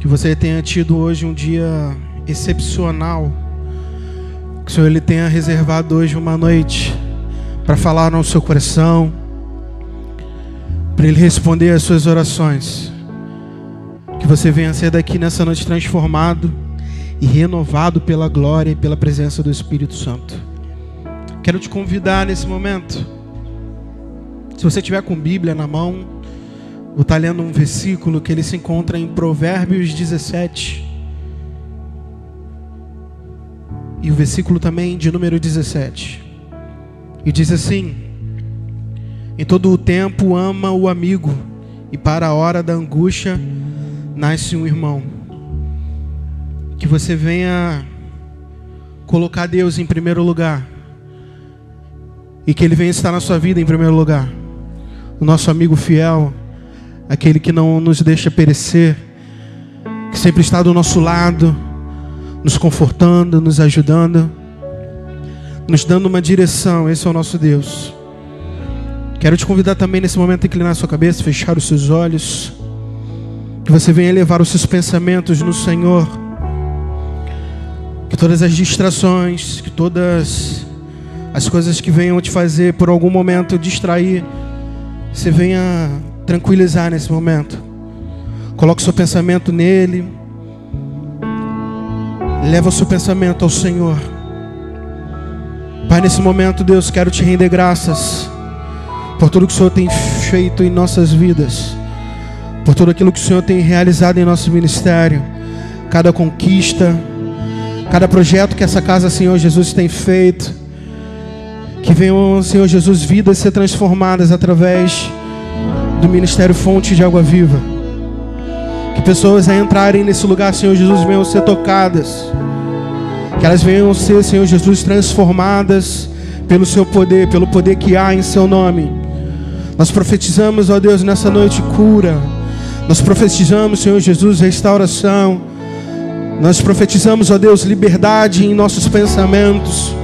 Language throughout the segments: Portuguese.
Que você tenha tido hoje um dia excepcional. Que o Senhor Ele tenha reservado hoje uma noite para falar no seu coração, para Ele responder às suas orações. Que você venha ser daqui nessa noite transformado e renovado pela glória e pela presença do Espírito Santo. Quero te convidar nesse momento, se você tiver com Bíblia na mão, vou estar lendo um versículo que ele se encontra em Provérbios 17. E o versículo também de número 17. E diz assim: em todo o tempo ama o amigo, e para a hora da angústia nasce um irmão. Que você venha colocar Deus em primeiro lugar, e que Ele venha estar na sua vida em primeiro lugar. O nosso amigo fiel, aquele que não nos deixa perecer, que sempre está do nosso lado, nos confortando, nos ajudando, nos dando uma direção. Esse é o nosso Deus. Quero te convidar também nesse momento a inclinar a sua cabeça, fechar os seus olhos, que você venha elevar os seus pensamentos no Senhor, que todas as distrações, que todas as coisas que venham te fazer por algum momento distrair, você venha tranquilizar nesse momento. Coloque o seu pensamento nele, leva o seu pensamento ao Senhor. Pai, nesse momento, Deus, quero te render graças por tudo que o Senhor tem feito em nossas vidas, por tudo aquilo que o Senhor tem realizado em nosso ministério, cada conquista, cada projeto que essa casa, Senhor Jesus, tem feito. Que venham, Senhor Jesus, vidas ser transformadas através do Ministério Fonte de Água Viva. Que pessoas a entrarem nesse lugar, Senhor Jesus, venham ser tocadas. Que elas venham ser, Senhor Jesus, transformadas pelo seu poder, pelo poder que há em seu nome. Nós profetizamos, ó Deus, nessa noite cura. Nós profetizamos, Senhor Jesus, restauração. Nós profetizamos, ó Deus, liberdade em nossos pensamentos.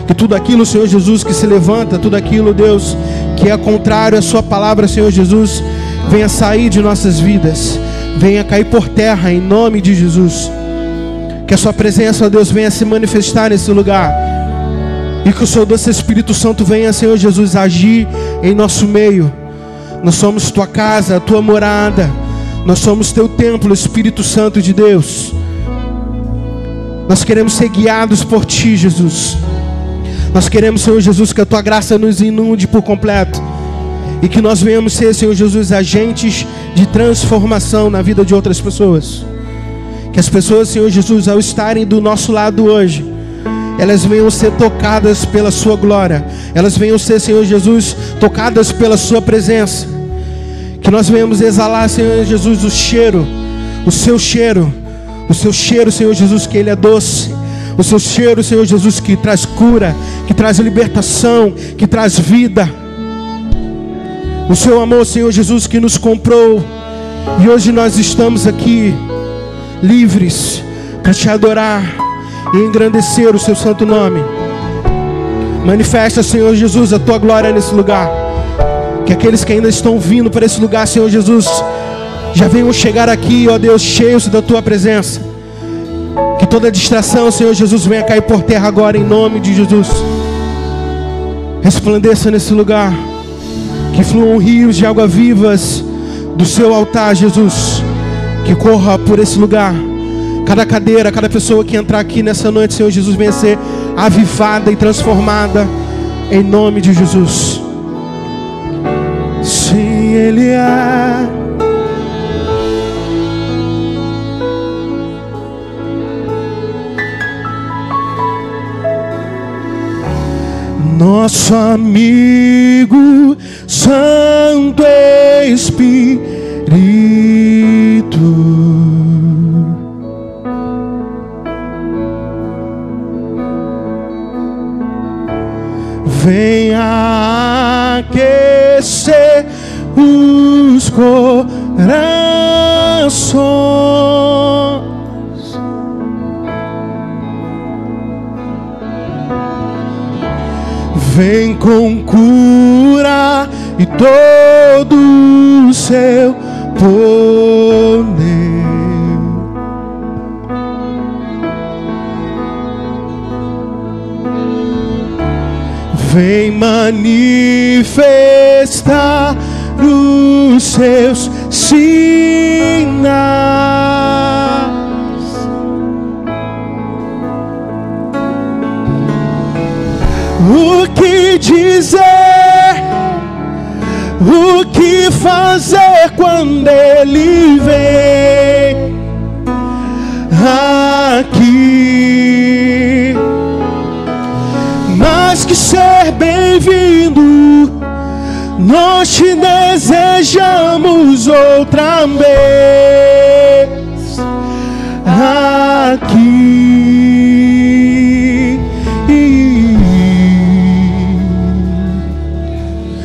Que tudo aquilo, Senhor Jesus, que se levanta, tudo aquilo, Deus, que é contrário à sua palavra, Senhor Jesus, venha sair de nossas vidas, venha cair por terra em nome de Jesus. Que a sua presença, ó Deus, venha se manifestar nesse lugar, e que o seu doce Espírito Santo venha, Senhor Jesus, agir em nosso meio. Nós somos tua casa, tua morada, nós somos teu templo, Espírito Santo de Deus. Nós queremos ser guiados por ti, Jesus. Nós queremos, Senhor Jesus, que a tua graça nos inunde por completo, e que nós venhamos ser, Senhor Jesus, agentes de transformação na vida de outras pessoas. Que as pessoas, Senhor Jesus, ao estarem do nosso lado hoje, elas venham ser tocadas pela sua glória, elas venham ser, Senhor Jesus, tocadas pela sua presença. Que nós venhamos exalar, Senhor Jesus, o seu cheiro, Senhor Jesus, que ele é doce. O seu cheiro, Senhor Jesus, que traz cura, que traz libertação, que traz vida. O seu amor, Senhor Jesus, que nos comprou. E hoje nós estamos aqui, livres, para te adorar e engrandecer o seu santo nome. Manifesta, Senhor Jesus, a tua glória nesse lugar. Que aqueles que ainda estão vindo para esse lugar, Senhor Jesus, já venham chegar aqui, ó Deus, cheios da tua presença. Que toda distração, Senhor Jesus, venha cair por terra agora em nome de Jesus. Resplandeça nesse lugar. Que fluam rios de água vivas do seu altar, Jesus. Que corra por esse lugar. Cada cadeira, cada pessoa que entrar aqui nessa noite, Senhor Jesus, venha ser avivada e transformada em nome de Jesus. Sim, Ele é nosso amigo, Santo Espírito. Venha aquecer os corações. Vem com cura e todo o seu poder. manifestar os seus sinais. O que dizer, o que fazer quando Ele vem aqui? Mais que ser bem-vindo, nós te desejamos outra vez aqui.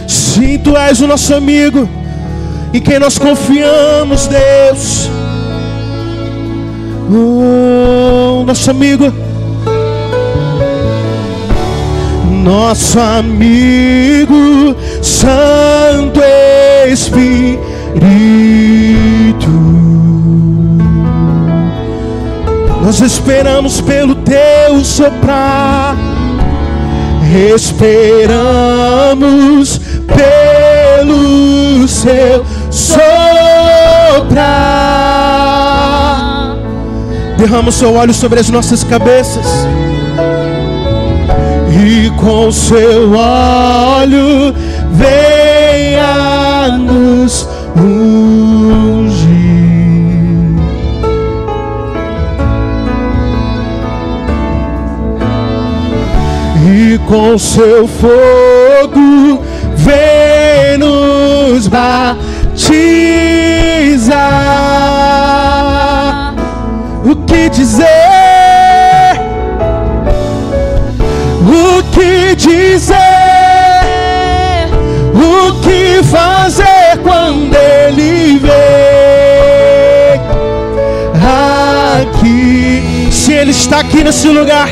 Sim, Tu és o nosso amigo, em quem nós confiamos, Deus. Oh, nosso amigo, nosso amigo, Santo Espírito. Nós esperamos pelo Teu soprar, esperamos pelo Seu soprar. Derrama o Seu óleo sobre as nossas cabeças, e com Seu óleo venha nos ungir. E com Seu fogo vem nos batizar. O que dizer? O que dizer? O que fazer quando Ele vem aqui? Se Ele está aqui nesse lugar,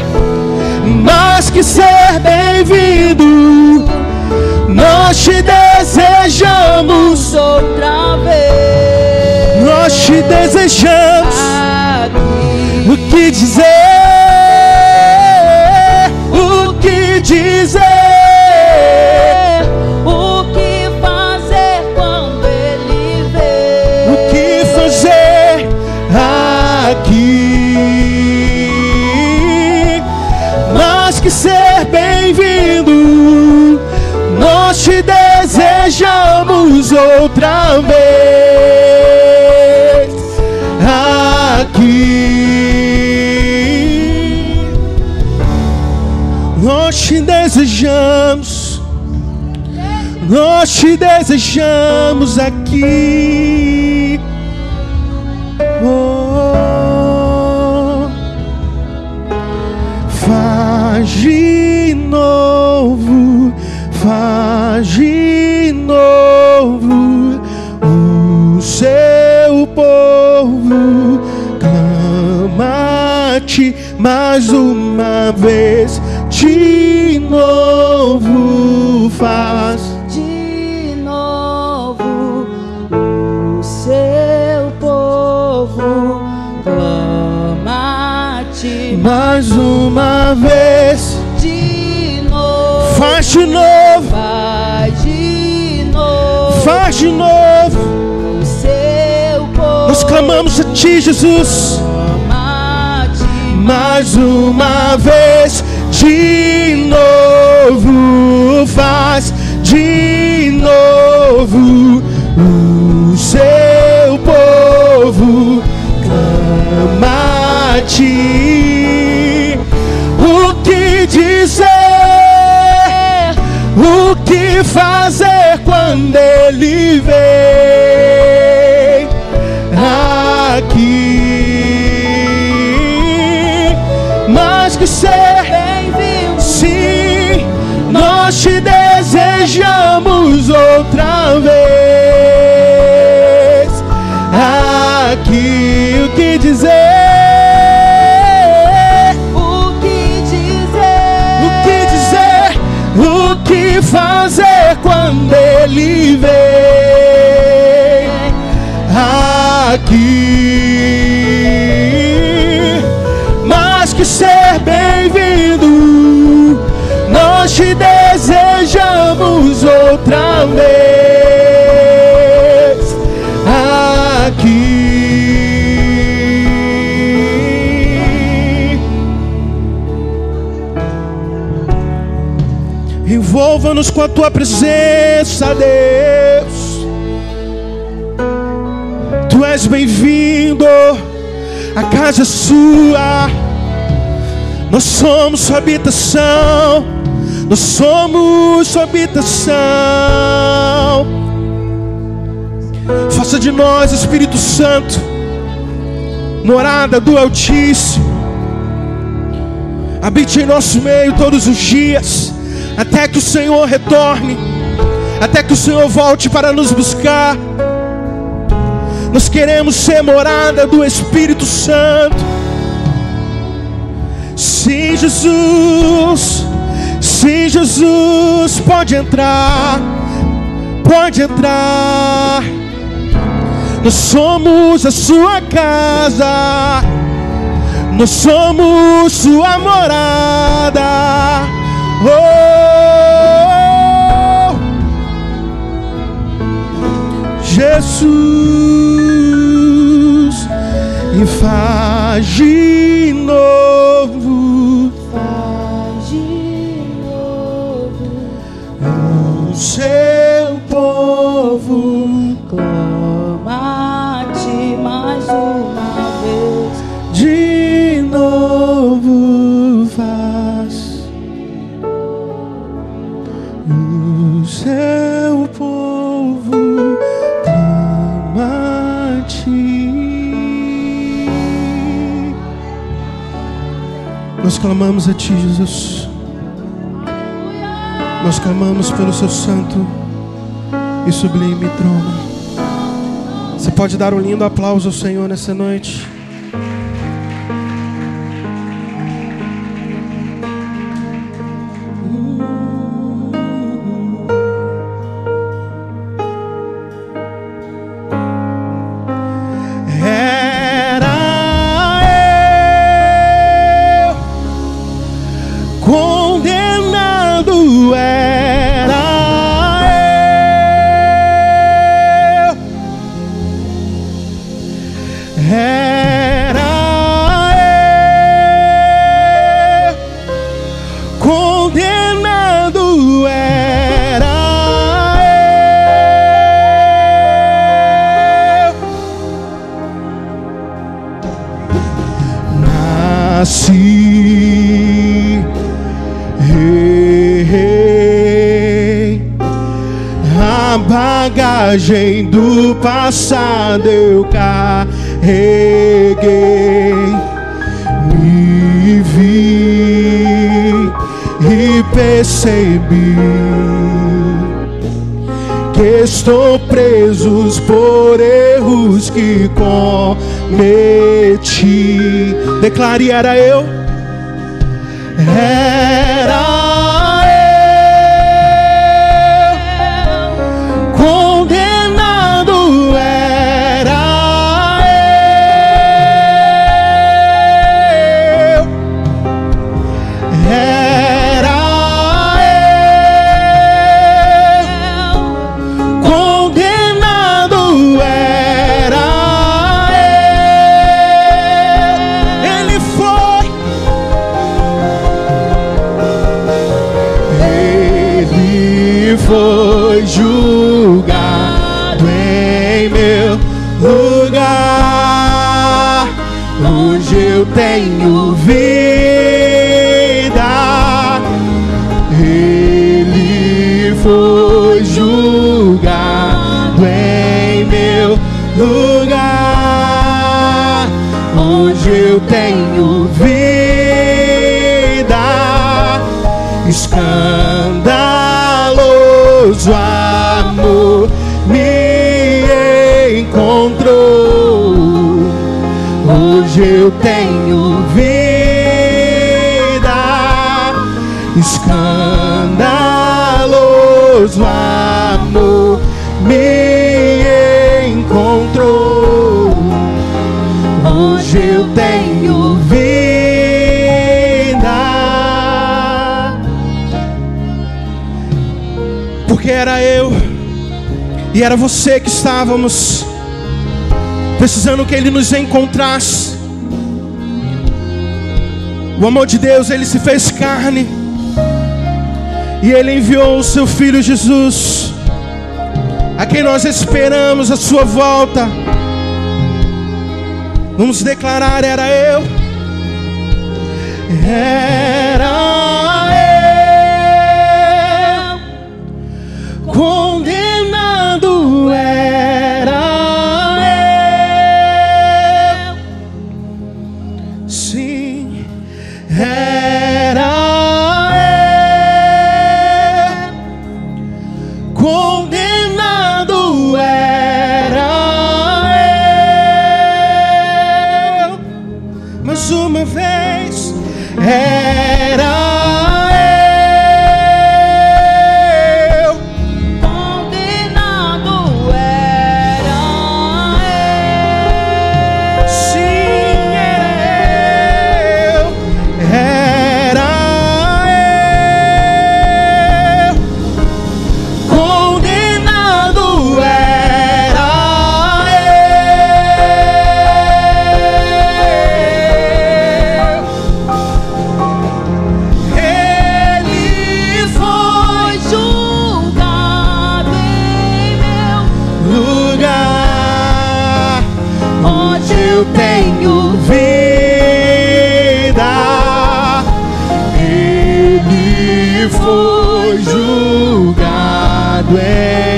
mais que ser bem-vindo, nós te desejamos outra vez. Nós te desejamos aqui. O que dizer? O que dizer? O que fazer quando Ele vem? O que fazer aqui? Mais que ser bem-vindo, nós te desejamos outra vez aqui. Nós te desejamos, nós te desejamos aqui. Oh, faz de novo, faz de novo. O Seu povo clama-te mais uma vez. De novo faz. De novo o Seu povo clama-te Mais uma vez. de novo. Faz de novo. Faz de novo. Faz de novo. O Seu povo Nós clamamos a Ti, Jesus. clama-te Mais uma vez. De novo faz. De novo o Seu povo clama-te. O que dizer? O que fazer quando Ele vem aqui? Mais que ser bem-vindo. sim, nós te desejamos outra vez aqui. O que dizer? O que dizer? O que dizer? O que fazer quando Ele vem aqui? Mais que ser bem-vindo, nós te desejamos envolva-nos com a tua presença, Deus. Tu és bem-vindo, a casa é sua. Nós somos sua habitação, nós somos sua habitação. Faça de nós, Espírito Santo, morada do Altíssimo. Habite em nosso meio todos os dias, até que o Senhor retorne, até que o Senhor volte para nos buscar. Nós queremos ser morada do Espírito Santo. Sim, Jesus, sim, Jesus, pode entrar, pode entrar. Nós somos a sua casa, nós somos sua morada. Oh, Jesus, e faz de novo, Faz de novo o seu povo. clama-te mais uma vez. De novo faz o seu povo clama-te. Nós clamamos a ti, Jesus. Nós clamamos pelo seu santo e sublime trono. Você pode dar um lindo aplauso ao Senhor nessa noite. A bagagem do passado eu carreguei, me vi e percebi que estou preso por erros que cometi. Declare: era eu, era eu, condenado era eu, era eu, condenado era eu. Ele foi, ele foi julgado em meu lugar. Hoje eu tenho vida. Ele foi julgado em meu lugar. Hoje eu tenho vida. Escandaloso amor me encontrou. Hoje eu tenho vida. Escandaloso amor me encontrou. Hoje eu tenho vida. Porque era eu e era você que estávamos precisando que Ele nos encontrasse. O amor de Deus, Ele se fez carne E Ele enviou o seu Filho Jesus, a quem nós esperamos a sua volta. Vamos declarar: era eu, condenado era eu, sim, era eu, condenado era eu, mais uma vez, era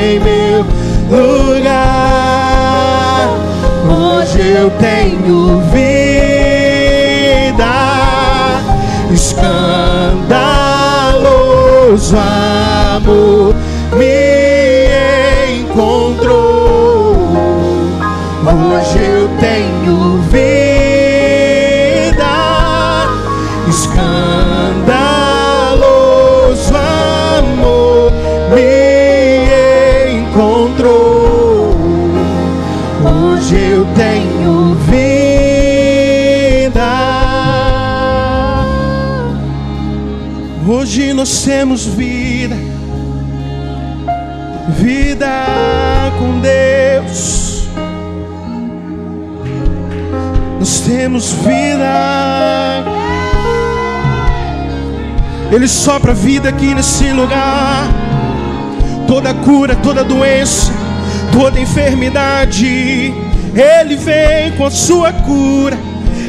em meu lugar. Hoje eu tenho vida, escandaloso amor me encontrou. Hoje eu tenho vida, escandaloso amor me encontrou. Hoje eu tenho vida. Hoje nós temos vida, vida com Deus. Nós temos vida. Ele sopra vida aqui nesse lugar. Toda cura, toda doença, toda enfermidade, Ele vem com a sua cura,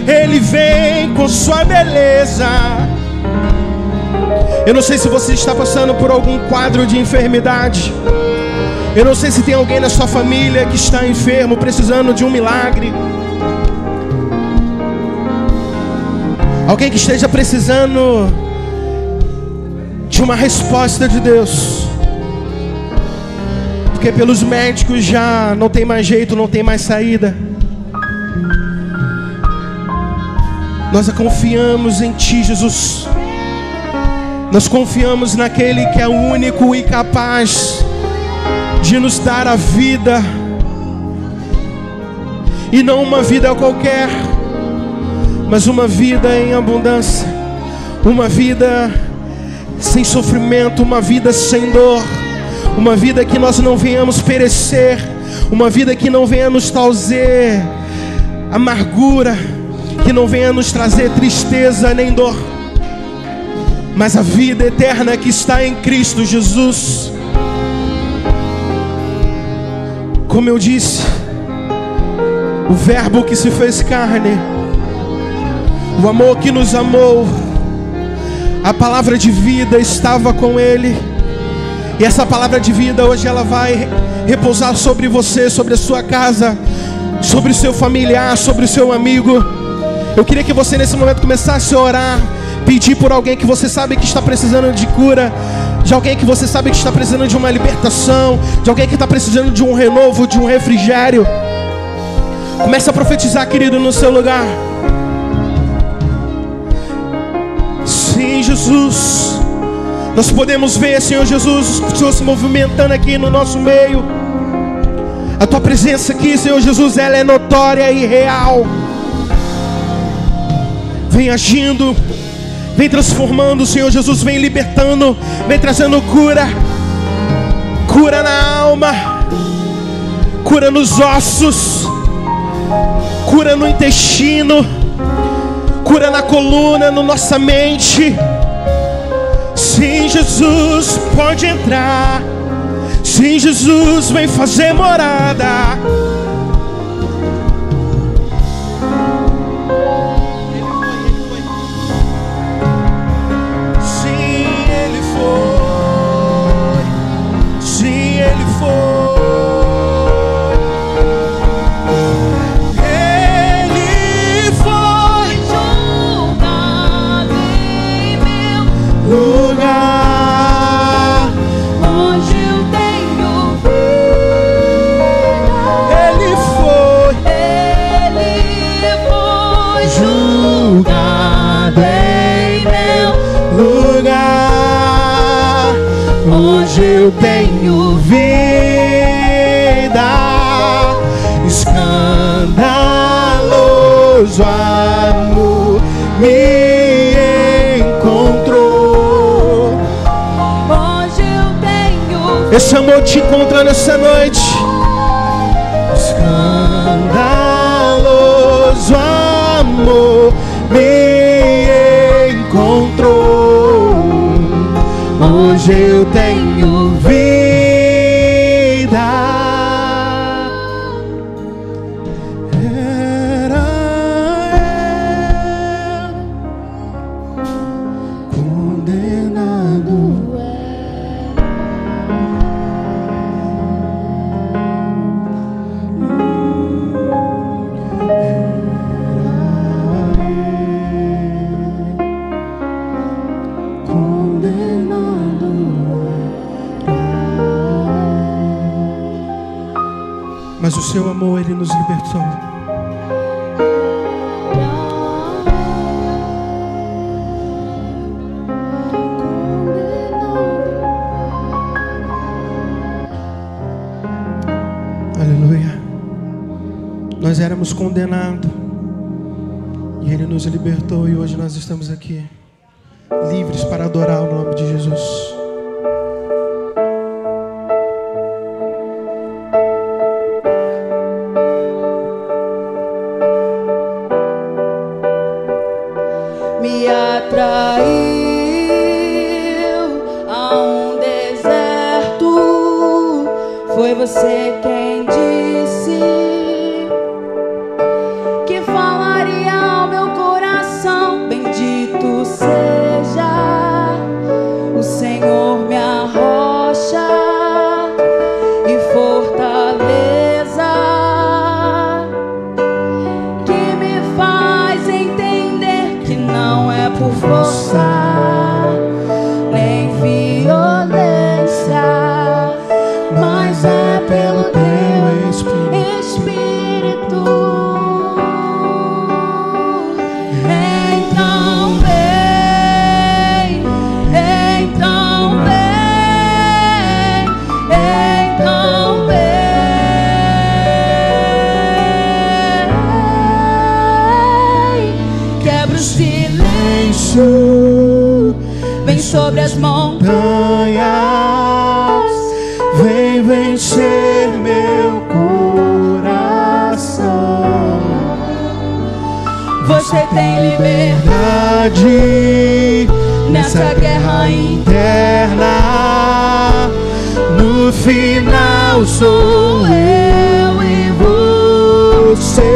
Ele vem com sua beleza. Eu não sei se você está passando por algum quadro de enfermidade. Eu não sei se tem alguém na sua família que está enfermo, precisando de um milagre. Alguém que esteja precisando de uma resposta de Deus. Porque pelos médicos já não tem mais jeito, não tem mais saída. Nós confiamos em Ti, Jesus. Nós confiamos naquele que é o único e capaz de nos dar a vida. E não uma vida qualquer, mas uma vida em abundância. Uma vida sem sofrimento, uma vida sem dor. Uma vida que nós não venhamos perecer. Uma vida que não venha nos trazer amargura, que não venha nos trazer tristeza nem dor, mas a vida eterna que está em Cristo Jesus. Como eu disse, o Verbo que se fez carne, o amor que nos amou, a palavra de vida estava com Ele. E essa palavra de vida hoje ela vai repousar sobre você, sobre a sua casa, sobre o seu familiar, sobre o seu amigo. Eu queria que você nesse momento começasse a orar, pedir por alguém que você sabe que está precisando de cura, de alguém que você sabe que está precisando de uma libertação, de alguém que está precisando de um renovo, de um refrigério. Comece a profetizar, querido, no seu lugar. Sim, Jesus. Nós podemos ver, Senhor Jesus, o Senhor se movimentando aqui no nosso meio. A Tua presença aqui, Senhor Jesus, ela é notória e real. Vem agindo, vem transformando, Senhor Jesus, vem libertando, vem trazendo cura. Cura na alma, cura nos ossos, cura no intestino, cura na coluna, na nossa mente. Sim, Jesus, pode entrar. Sim, Jesus, vem fazer morada. Eu tenho vida, escandaloso amor me encontrou. Hoje eu tenho esse amor te encontra nessa noite. Escandaloso amor me encontrou. Hoje eu tenho vida. Era eu condenado. Mas o seu amor, ele nos libertou. Aleluia. Nós éramos condenados e ele nos libertou, e hoje nós estamos aqui livres para adorar o nome de Jesus. me atraiu a um deserto. Foi você quem disse que falaria ao meu coração: bendito seja o Senhor, minha rocha e fortaleza, que me faz entender que não é por força nem violência, mas é pelo teu Espírito. Então vem, então vem, então vem. Quebra o silêncio, vem sobre as montanhas, Vem vencer meu coração. você tem liberdade Nessa guerra interna, no final sou eu e você.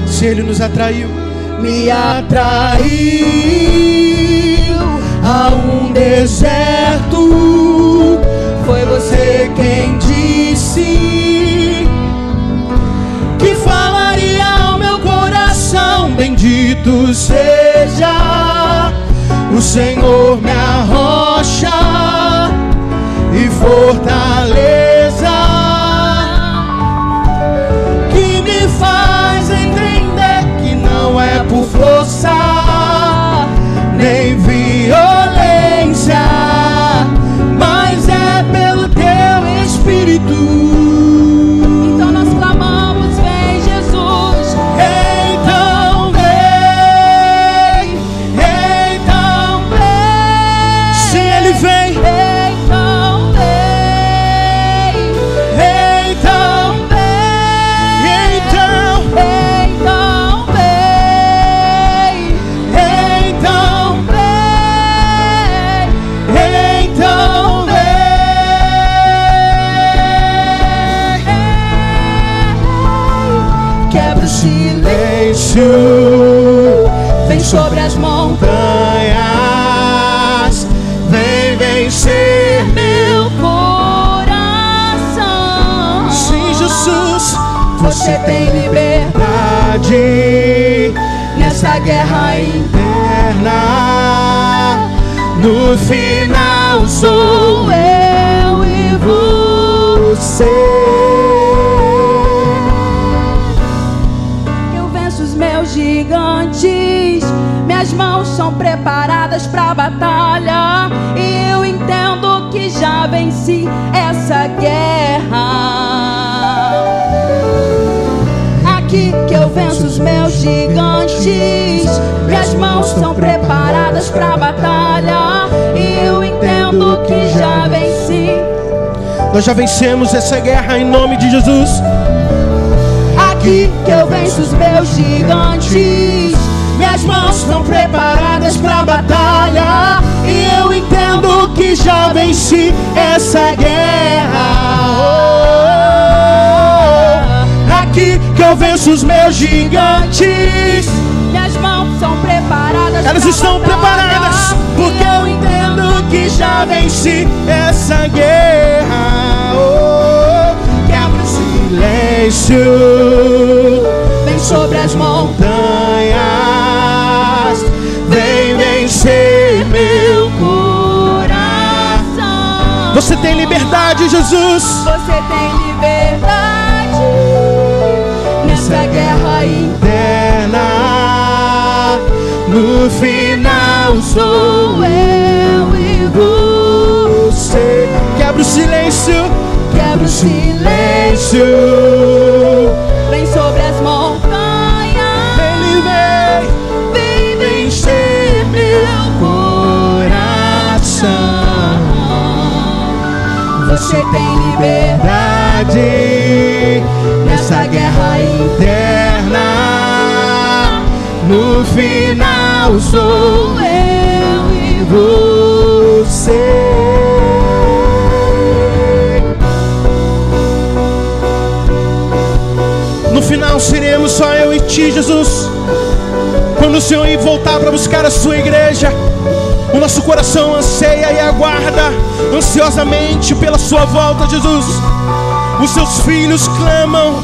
Se Ele nos atraiu, Me atraiu a um deserto. Foi você quem disse que falaria ao meu coração: bendito seja o Senhor, minha rocha e fortaleza, que me faz entender que não é por força nem violência, mas é pelo teu Espírito. Então nós clamamos: vem Jesus. Então vem, quebra o silêncio, vem sobre as montanhas, vem vencer meu coração. Sim, Jesus, você tem liberdade nessa guerra interna. No final sou eu e você. Eu venço os meus gigantes, minhas mãos são preparadas pra batalha, e eu entendo que já venci essa guerra. Aqui que eu venço os meus gigantes, minhas mãos são preparadas pra batalha, e eu entendo que já venci. Nós já vencemos essa guerra em nome de Jesus. Aqui que eu venço os meus gigantes, minhas mãos estão preparadas pra batalha, e eu entendo que já venci essa guerra. Aqui que eu venço os meus gigantes, minhas mãos são preparadas. elas estão preparadas, porque eu entendo que já venci essa guerra. Quebra o silêncio, vem sobre as montanhas, vem vencer meu coração. Você tem liberdade, Jesus. Você tem liberdade nessa guerra interna. No final sou eu e você. Quebra o silêncio, Quebra o silêncio, vem sobre as montanhas, ele vem vencer meu coração. Você tem liberdade nessa guerra interna. no final sou eu e você. No final seremos só eu e ti, Jesus. Quando o Senhor ir voltar para buscar a sua igreja, o nosso coração anseia e aguarda ansiosamente pela sua volta, Jesus. Os seus filhos clamam: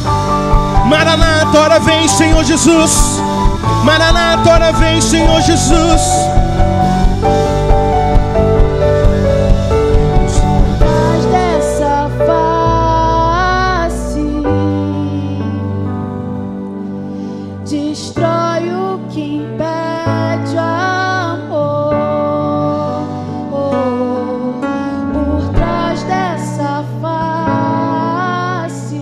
Maranata, ora vem, Senhor Jesus. Maranata, ora vem, Senhor Jesus. Mas dessa face destrói o que impede o amor. Por trás dessa face,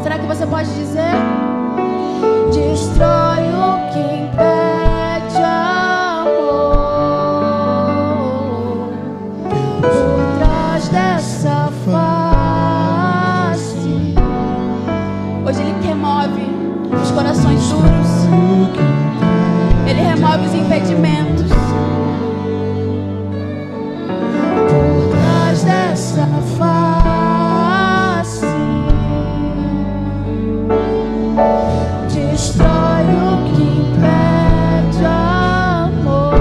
será que você pode dizer? Destrói o que impede amor. Por trás dessa face, hoje Ele remove os corações duros, Ele remove os impedimentos. Por trás dessa face, destrói o que impede amor.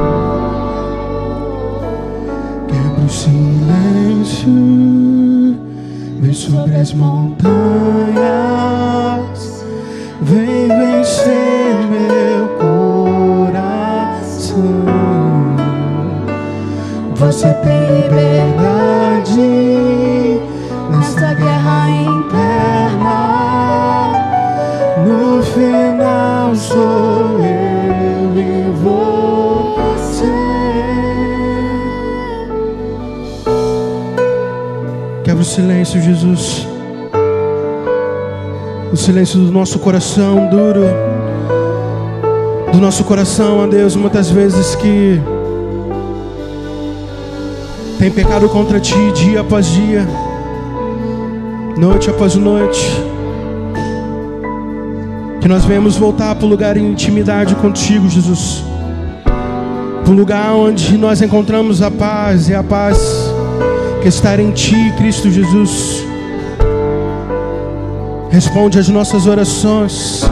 Quebra o silêncio, vem sobre as montanhas, vem vencer meu coração. Você tem liberdade nessa guerra interna. No final sou eu e você. Quebra o silêncio, Jesus. O silêncio do nosso coração duro, do nosso coração, ó Deus, muitas vezes que tem pecado contra Ti dia após dia, noite após noite. Que nós venhamos voltar para o lugar em intimidade contigo, Jesus. Para o lugar onde nós encontramos a paz, e a paz que está em Ti, Cristo Jesus. Responde às nossas orações.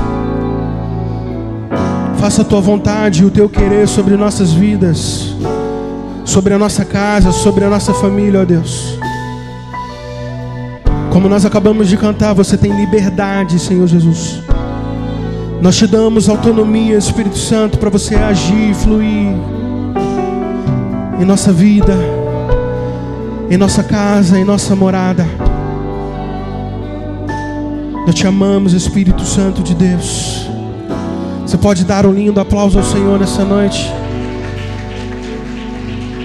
Faça a tua vontade e o teu querer sobre nossas vidas, sobre a nossa casa, sobre a nossa família, ó Deus. Como nós acabamos de cantar, você tem liberdade, Senhor Jesus. Nós te damos autonomia, Espírito Santo, para você agir e fluir em nossa vida, em nossa casa, em nossa morada. Nós te amamos, Espírito Santo de Deus. Você pode dar um lindo aplauso ao Senhor nessa noite.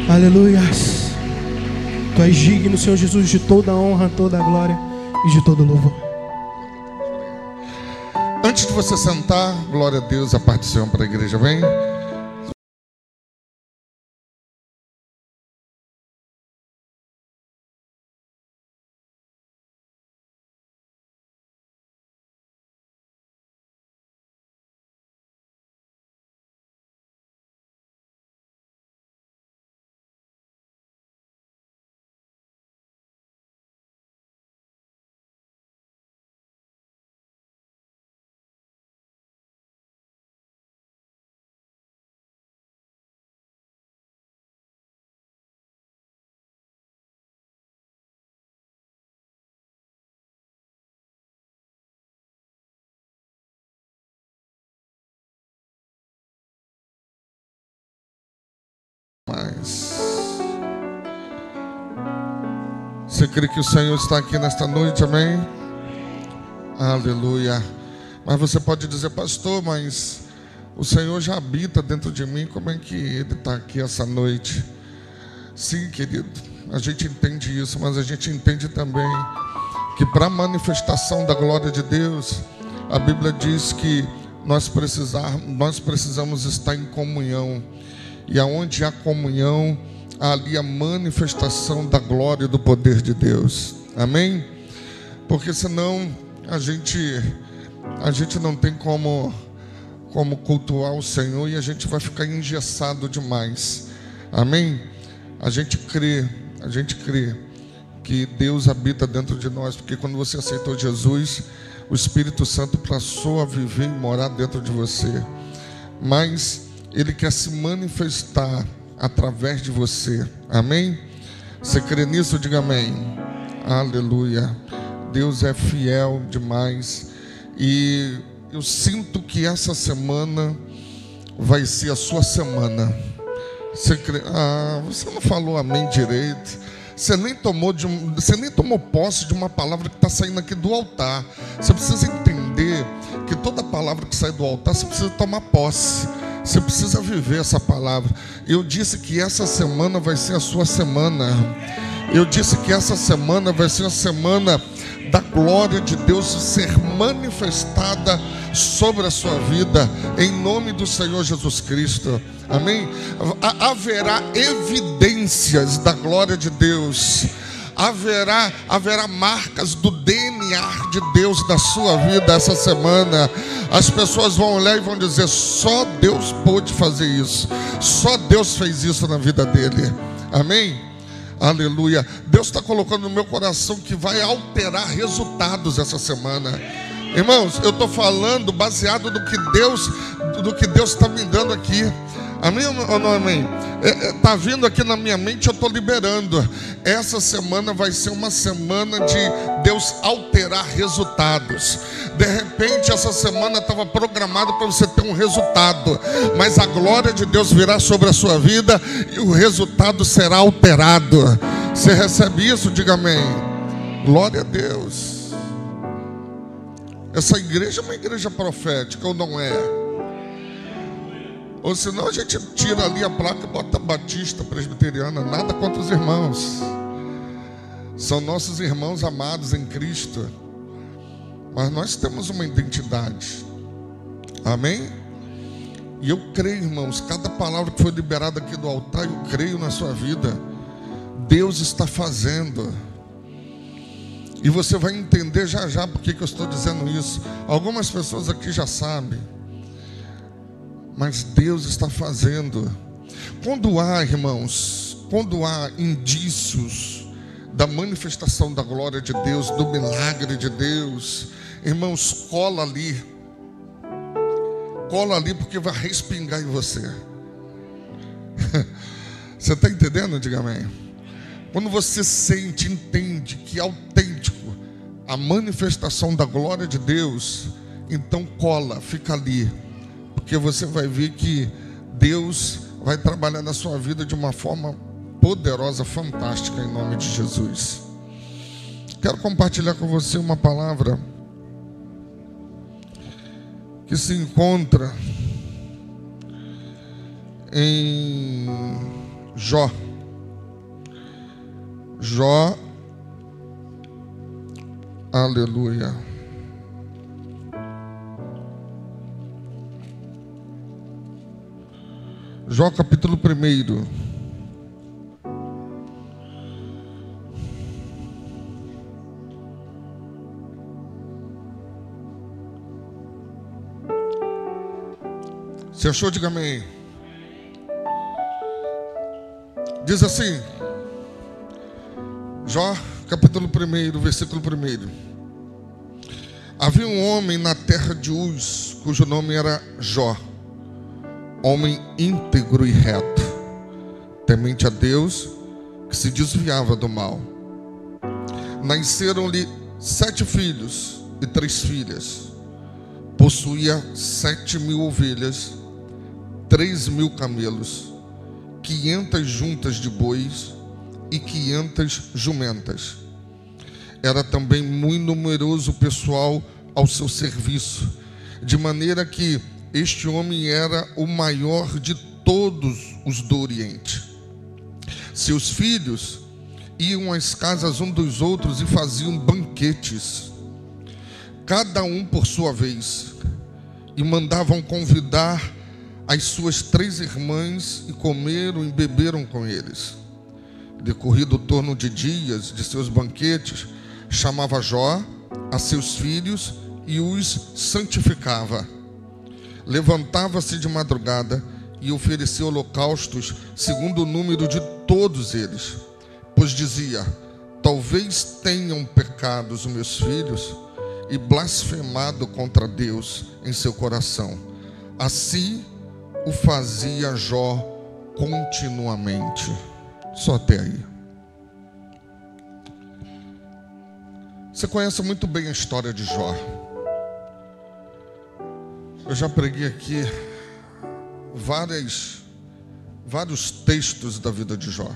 Aleluia. Tu és digno, Senhor Jesus, de toda a honra, toda a glória e de todo louvor. Antes de você sentar, glória a Deus, a parte do Senhor para a igreja, vem. Você crê que o Senhor está aqui nesta noite, amém? Aleluia. Mas você pode dizer, pastor, mas o Senhor já habita dentro de mim, como é que Ele está aqui essa noite? Sim, querido, a gente entende isso, mas a gente entende também que para a manifestação da glória de Deus, a Bíblia diz que nós precisamos estar em comunhão. E aonde há comunhão, há ali a manifestação da glória e do poder de Deus. Amém? Porque senão a gente não tem como cultuar o Senhor e a gente vai ficar engessado demais. Amém? A gente crê que Deus habita dentro de nós, porque quando você aceitou Jesus, o Espírito Santo passou a viver e morar dentro de você. Mas Ele quer se manifestar através de você. Amém? Você crê nisso? Diga amém. Aleluia. Deus é fiel demais. E eu sinto que essa semana vai ser a sua semana. Você crê? Você não falou amém direito. Você nem tomou posse de uma palavra que está saindo aqui do altar. Você precisa entender que toda palavra que sai do altar, você precisa tomar posse. Você precisa viver essa palavra. Eu disse que essa semana vai ser a sua semana. Eu disse que essa semana vai ser a semana da glória de Deus ser manifestada sobre a sua vida, em nome do Senhor Jesus Cristo. Amém? Haverá evidências da glória de Deus. Haverá marcas do DNA de Deus na sua vida essa semana. As pessoas vão olhar e vão dizer: só Deus pôde fazer isso, só Deus fez isso na vida dele. Amém? Aleluia. Deus está colocando no meu coração que vai alterar resultados essa semana. Irmãos, eu estou falando baseado no que Deus está me dando aqui. Amém ou não amém? Está vindo aqui na minha mente, eu estou liberando. Essa semana vai ser uma semana de Deus alterar resultados. De repente essa semana estava programada para você ter um resultado, mas a glória de Deus virá sobre a sua vida e o resultado será alterado. Você recebe isso? Diga amém. Glória a Deus. Essa igreja é uma igreja profética ou não é? Ou senão a gente tira ali a placa e bota Batista, Presbiteriana. Nada contra os irmãos, são nossos irmãos amados em Cristo. Mas nós temos uma identidade. Amém? E eu creio, irmãos, cada palavra que foi liberada aqui do altar, eu creio na sua vida. Deus está fazendo. E você vai entender já já por que eu estou dizendo isso. Algumas pessoas aqui já sabem, mas Deus está fazendo. Quando há, irmãos, quando há indícios da manifestação da glória de Deus, do milagre de Deus, Irmãos, cola ali porque vai respingar em você. Você está entendendo? Diga amém. Quando você sente, entende que é autêntico a manifestação da glória de Deus, então cola, fica ali, porque você vai ver que Deus vai trabalhar na sua vida de uma forma poderosa, fantástica, em nome de Jesus. Quero compartilhar com você uma palavra que se encontra em Jó. Jó, aleluia. Jó capítulo 1. Você achou? Diga amém. Diz assim, Jó, capítulo 1, versículo 1. Havia um homem na terra de Uz, cujo nome era Jó, homem íntegro e reto, temente a Deus, que se desviava do mal. Nasceram-lhe 7 filhos e 3 filhas. Possuía 7.000 ovelhas, 3.000 camelos, 500 juntas de bois e 500 jumentas. Era também muito numeroso o pessoal ao seu serviço, de maneira que este homem era o maior de todos os do Oriente. Seus filhos iam às casas um dos outros e faziam banquetes, cada um por sua vez, e mandavam convidar as suas 3 irmãs, e comeram e beberam com eles. Decorrido o torno de dias de seus banquetes, chamava Jó a seus filhos e os santificava. Levantava-se de madrugada e oferecia holocaustos segundo o número de todos eles, pois dizia: talvez tenham pecado os meus filhos e blasfemado contra Deus em seu coração. Assim o fazia Jó continuamente. Só até aí. Você conhece muito bem a história de Jó. Eu já preguei aqui vários textos da vida de Jó.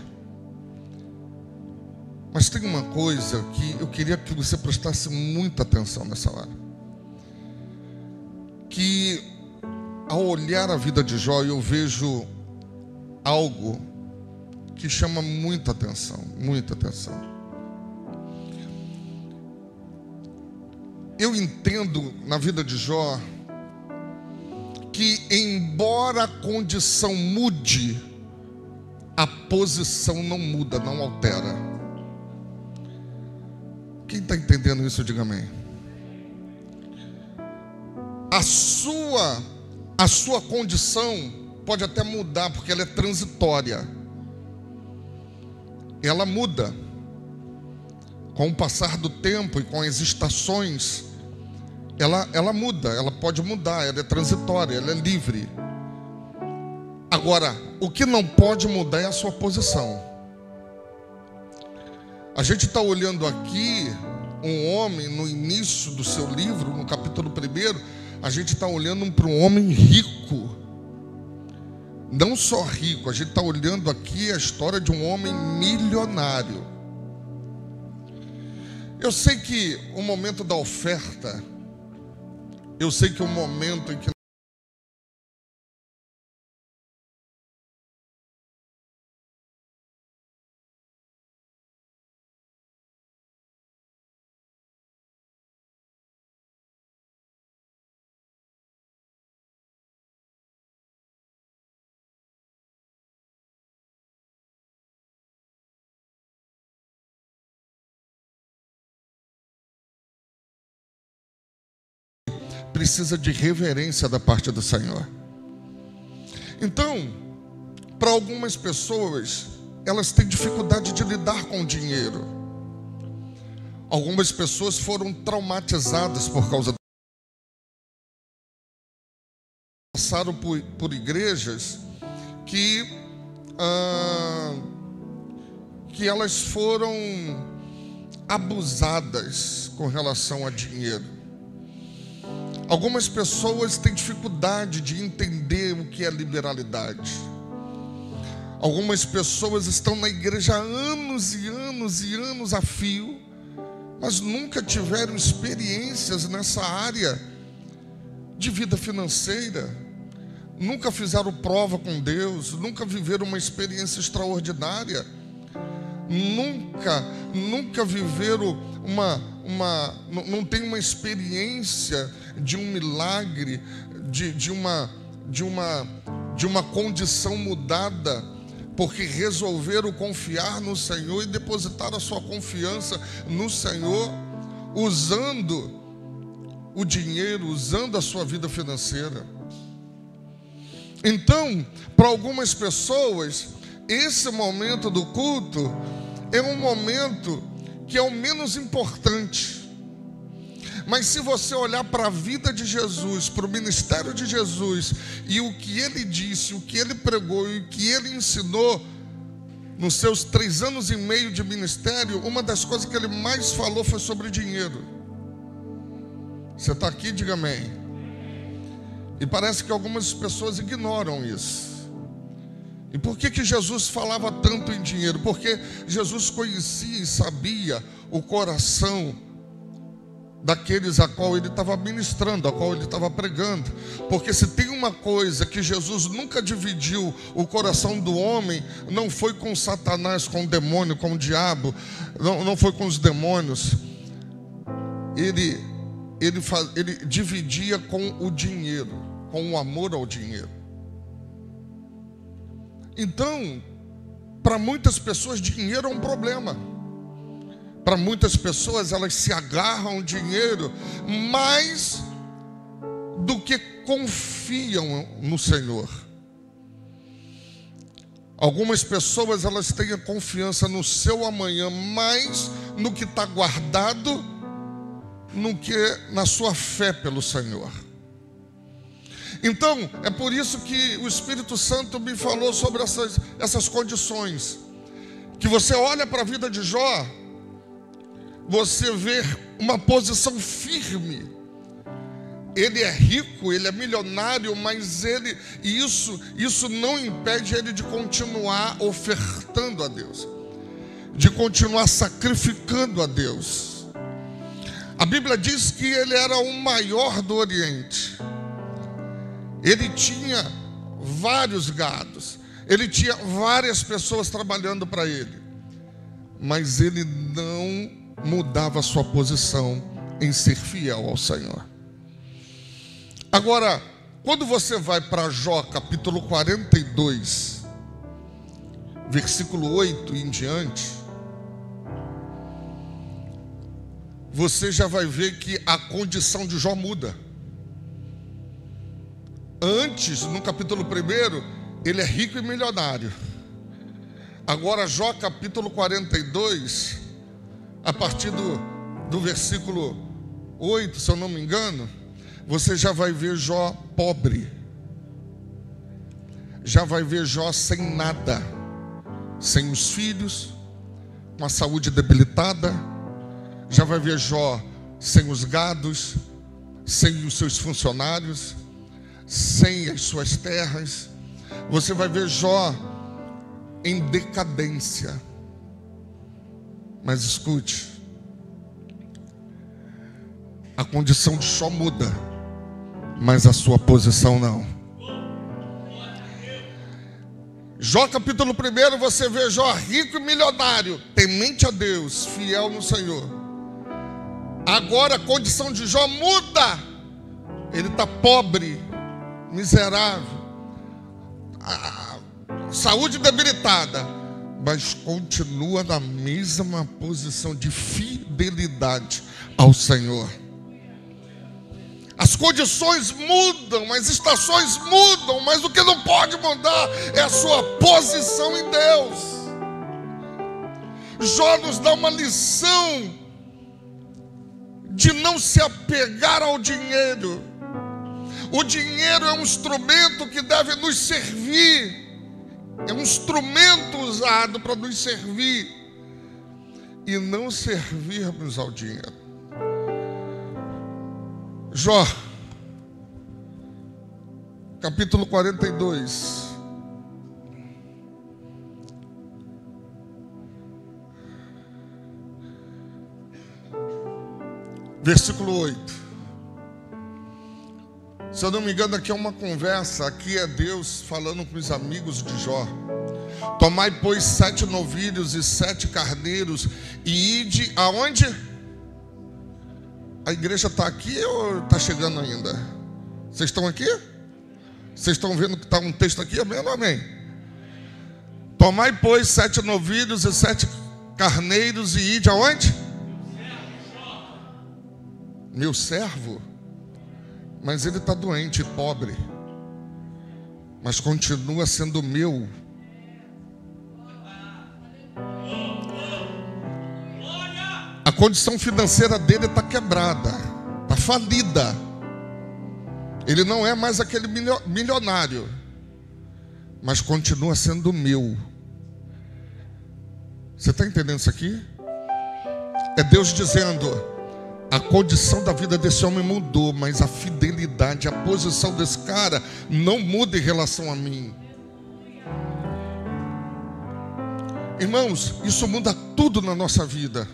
Mas tem uma coisa que eu queria que você prestasse muita atenção nessa hora. Que ao olhar a vida de Jó, eu vejo algo que chama muita atenção, muita atenção. Eu entendo na vida de Jó que, embora a condição mude, a posição não muda, não altera. Quem está entendendo isso, diga amém. A sua condição pode até mudar, porque ela é transitória. Ela muda. Com o passar do tempo e com as estações, ela muda, ela pode mudar, ela é transitória, ela é livre. Agora, o que não pode mudar é a sua posição. A gente está olhando aqui um homem no início do seu livro, no capítulo 1, a gente está olhando para um homem rico. Não só rico, a gente está olhando aqui a história de um homem milionário. Eu sei que o momento da oferta, eu sei que o momento em que precisa de reverência da parte do Senhor. Então, para algumas pessoas, elas têm dificuldade de lidar com o dinheiro. Algumas pessoas foram traumatizadas por causa passaram por igrejas que elas foram abusadas com relação a dinheiro. Algumas pessoas têm dificuldade de entender o que é liberalidade. Algumas pessoas estão na igreja há anos e anos e anos a fio, mas nunca tiveram experiências nessa área de vida financeira, nunca fizeram prova com Deus, nunca viveram uma experiência extraordinária, nunca viveram não tem uma experiência de um milagre, de uma condição mudada, porque resolveram confiar no Senhor e depositar a sua confiança no Senhor, usando o dinheiro, usando a sua vida financeira. Então, para algumas pessoas, esse momento do culto é um momento que é o menos importante. Mas se você olhar para a vida de Jesus, para o ministério de Jesus, e o que ele disse, o que ele pregou e o que ele ensinou nos seus 3 anos e meio de ministério, uma das coisas que ele mais falou foi sobre dinheiro. Você está aqui? Diga amém. E parece que algumas pessoas ignoram isso. E por que Jesus falava tanto em dinheiro? Porque Jesus conhecia e sabia o coração daqueles a qual ele estava ministrando, a qual ele estava pregando. Porque se tem uma coisa que Jesus nunca dividiu o coração do homem, não foi com Satanás, com o demônio, com o diabo, não foi com os demônios. Ele dividia com o dinheiro, com o amor ao dinheiro. Então, para muitas pessoas, dinheiro é um problema. Para muitas pessoas, elas se agarram ao dinheiro mais do que confiam no Senhor. Algumas pessoas, elas têm a confiança no seu amanhã mais no que está guardado, no que na sua fé pelo Senhor. Então, é por isso que o Espírito Santo me falou sobre essas condições. Que você olha para a vida de Jó, você vê uma posição firme. Ele é rico, ele é milionário, mas isso não impede ele de continuar ofertando a Deus, de continuar sacrificando a Deus. A Bíblia diz que ele era o maior do Oriente. Ele tinha vários gados, ele tinha várias pessoas trabalhando para ele, mas ele não mudava a sua posição em ser fiel ao Senhor. Agora, quando você vai para Jó capítulo 42, versículo 8 em diante, você já vai ver que a condição de Jó muda. Antes, no capítulo 1, ele é rico e milionário. Agora, Jó capítulo 42, a partir do versículo 8, se eu não me engano, você já vai ver Jó pobre. Já vai ver Jó sem nada, sem os filhos, com a saúde debilitada. Já vai ver Jó sem os gados, sem os seus funcionários, sem as suas terras. Você vai ver Jó em decadência. Mas escute, a condição de Jó muda, mas a sua posição não. Jó capítulo 1, você vê Jó rico e milionário, temente a Deus, fiel no Senhor. Agora a condição de Jó muda. Ele está pobre, miserável, saúde debilitada, mas continua na mesma posição de fidelidade ao Senhor. As condições mudam, as estações mudam, mas o que não pode mudar é a sua posição em Deus. Jó nos dá uma lição de não se apegar ao dinheiro. O dinheiro é um instrumento que deve nos servir. É um instrumento usado para nos servir. E não servirmos ao dinheiro. Jó, capítulo 42. Versículo 8. Se eu não me engano, aqui é uma conversa. Aqui é Deus falando com os amigos de Jó. Tomai, pois, 7 novilhos e 7 carneiros, e ide aonde? A igreja está aqui ou está chegando ainda? Vocês estão aqui? Vocês estão vendo que está um texto aqui? Amém ou não amém? Tomai, pois, 7 novilhos e 7 carneiros, e ide aonde? Meu servo? Mas ele está doente e pobre, mas continua sendo meu. A condição financeira dele está quebrada, está falida. Ele não é mais aquele milionário, mas continua sendo meu. Você está entendendo isso aqui? É Deus dizendo: a condição da vida desse homem mudou, mas a fidelidade, a posição desse cara não muda em relação a mim. Irmãos, isso muda tudo na nossa vida.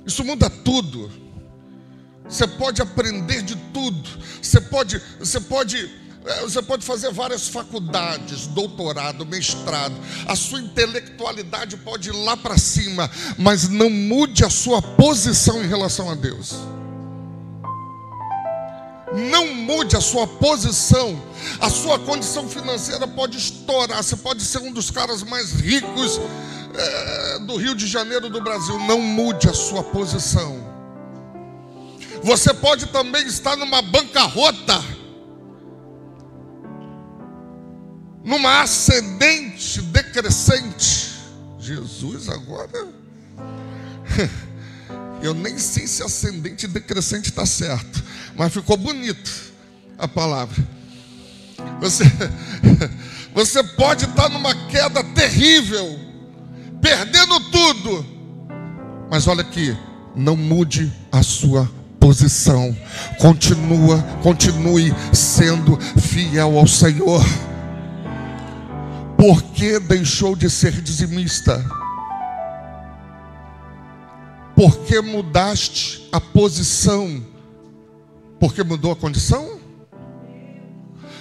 Isso muda tudo. Você pode aprender de tudo. Você pode fazer várias faculdades, doutorado, mestrado. A sua intelectualidade pode ir lá para cima, mas não mude a sua posição em relação a Deus. Não mude a sua posição. A sua condição financeira pode estourar. Você pode ser um dos caras mais ricos do Rio de Janeiro, do Brasil. Não mude a sua posição. Você pode também estar numa bancarrota, numa ascendente decrescente. Jesus, agora eu nem sei se ascendente e decrescente está certo, mas ficou bonito a palavra. Você pode estar numa queda terrível, perdendo tudo, mas olha aqui, não mude a sua posição. Continue sendo fiel ao Senhor. Por que deixou de ser dizimista? Por que mudaste a posição? Porque mudou a condição?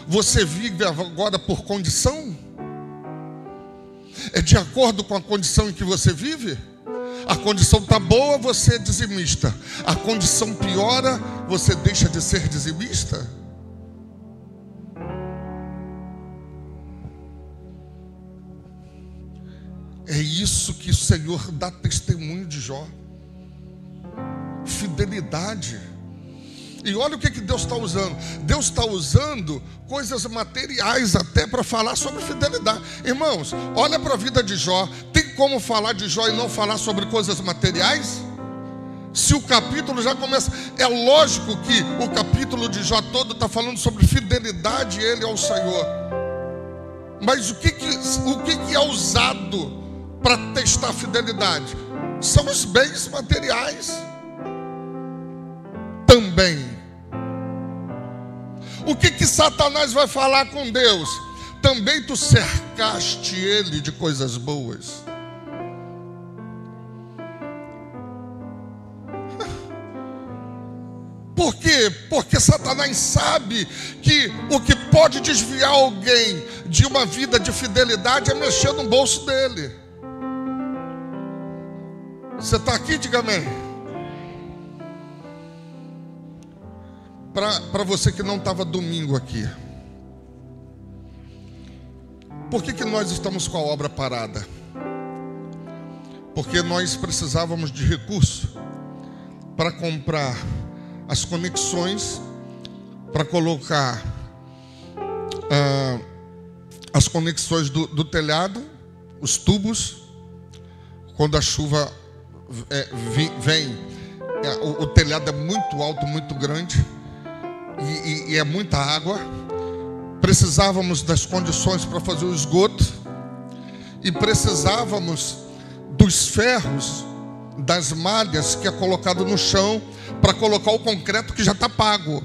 Você vive agora por condição? É de acordo com a condição em que você vive? A condição está boa, você é dizimista. A condição piora, você deixa de ser dizimista? É isso que o Senhor dá testemunho de Jó. Fidelidade. E olha o que Deus está usando. Deus está usando coisas materiais até para falar sobre fidelidade. Irmãos, olha para a vida de Jó. Tem como falar de Jó e não falar sobre coisas materiais? Se o capítulo já começa... É lógico que o capítulo de Jó todo está falando sobre fidelidade ele ao Senhor. Mas o que é usado para testar a fidelidade? São os bens materiais também. O que Satanás vai falar com Deus? Também tu cercaste ele de coisas boas. Por quê? Porque Satanás sabe que o que pode desviar alguém de uma vida de fidelidade é mexer no bolso dele. Você está aqui? Diga amém. Para você que não estava domingo aqui, por que nós estamos com a obra parada? Porque nós precisávamos de recurso para comprar as conexões, para colocar as conexões do telhado, os tubos. Quando a chuva vem, o telhado é muito alto, muito grande, e é muita água. Precisávamos das condições para fazer o esgoto, e precisávamos dos ferros, das malhas que é colocado no chão para colocar o concreto que já está pago.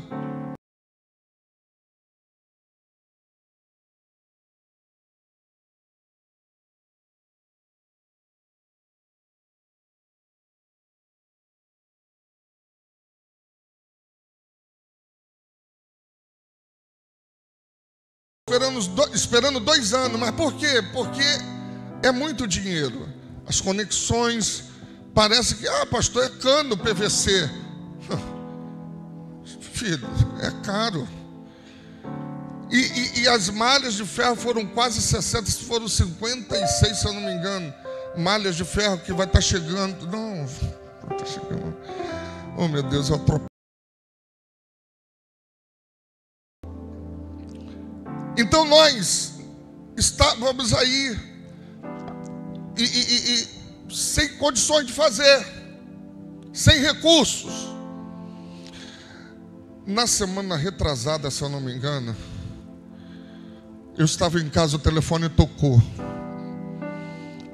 Esperando 2 anos, mas por quê? Porque é muito dinheiro. As conexões, parece que, pastor, é cano PVC. Filho, é caro. E as malhas de ferro foram quase 60, foram 56, se eu não me engano, malhas de ferro que vai estar chegando. Não, está chegando. Oh, meu Deus, eu atropelo. Então nós estávamos aí e sem condições de fazer, sem recursos. Na semana retrasada, se eu não me engano, eu estava em casa, o telefone tocou.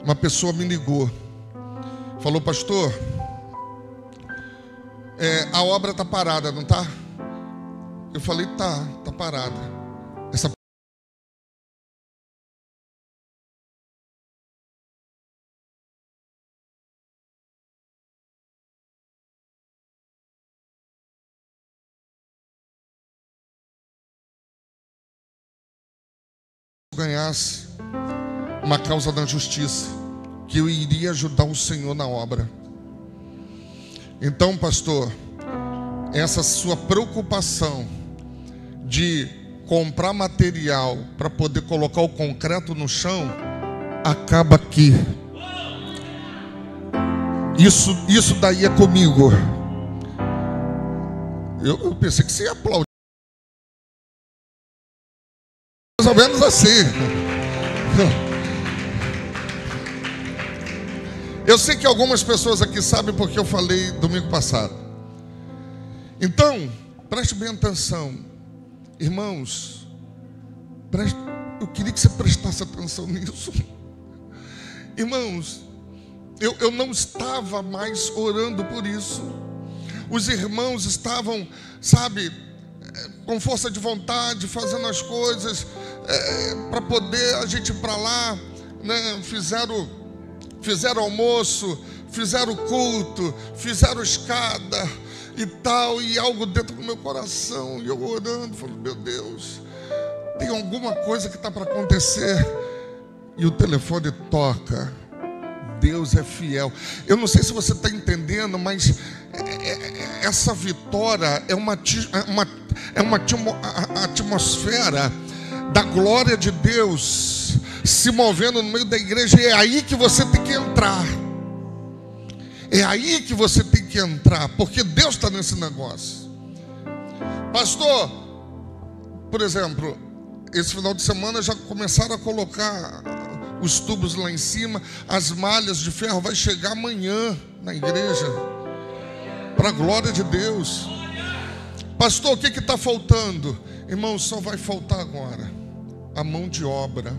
Uma pessoa me ligou, falou: pastor, a obra está parada, não está? Eu falei: tá parada. Essa ganhasse uma causa da justiça, que eu iria ajudar o Senhor na obra. Então, pastor, essa sua preocupação de comprar material para poder colocar o concreto no chão acaba aqui. Isso daí é comigo. Eu pensei que você ia aplaudir. Mais ou menos assim. Eu sei que algumas pessoas aqui sabem porque eu falei domingo passado. Então, preste bem atenção, irmãos. Eu queria que você prestasse atenção nisso. Irmãos, eu não estava mais orando por isso. Os irmãos estavam, sabe, com força de vontade, fazendo as coisas para poder a gente ir para lá, né? Fizeram almoço, fizeram culto, fizeram escada e tal, e algo dentro do meu coração, e eu orando, falando: meu Deus, tem alguma coisa que está para acontecer. E o telefone toca. Deus é fiel. Eu não sei se você está entendendo, mas essa vitória é uma atmosfera da glória de Deus se movendo no meio da igreja. É aí que você tem que entrar. É aí que você tem que entrar, porque Deus está nesse negócio. Pastor, por exemplo, esse final de semana já começaram a colocar os tubos lá em cima. As malhas de ferro vai chegar amanhã na igreja, para a glória de Deus. Pastor, o que está faltando? Irmão, só vai faltar agora a mão de obra,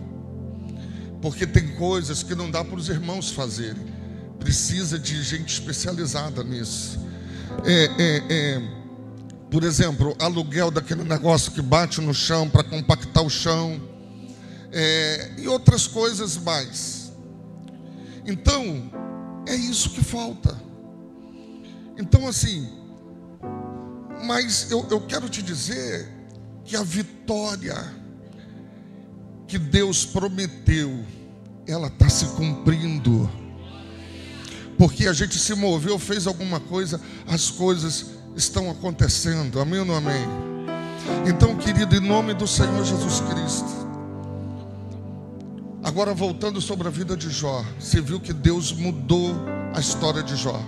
porque tem coisas que não dá para os irmãos fazerem. Precisa de gente especializada nisso. Por exemplo, aluguel daquele negócio que bate no chão para compactar o chão, e outras coisas mais. Então, é isso que falta. Então, assim, mas eu quero te dizer que a vitória que Deus prometeu, ela está se cumprindo. Porque a gente se moveu, fez alguma coisa, as coisas estão acontecendo. Amém ou não amém? Então, querido, em nome do Senhor Jesus Cristo, agora voltando sobre a vida de Jó, você viu que Deus mudou a história de Jó.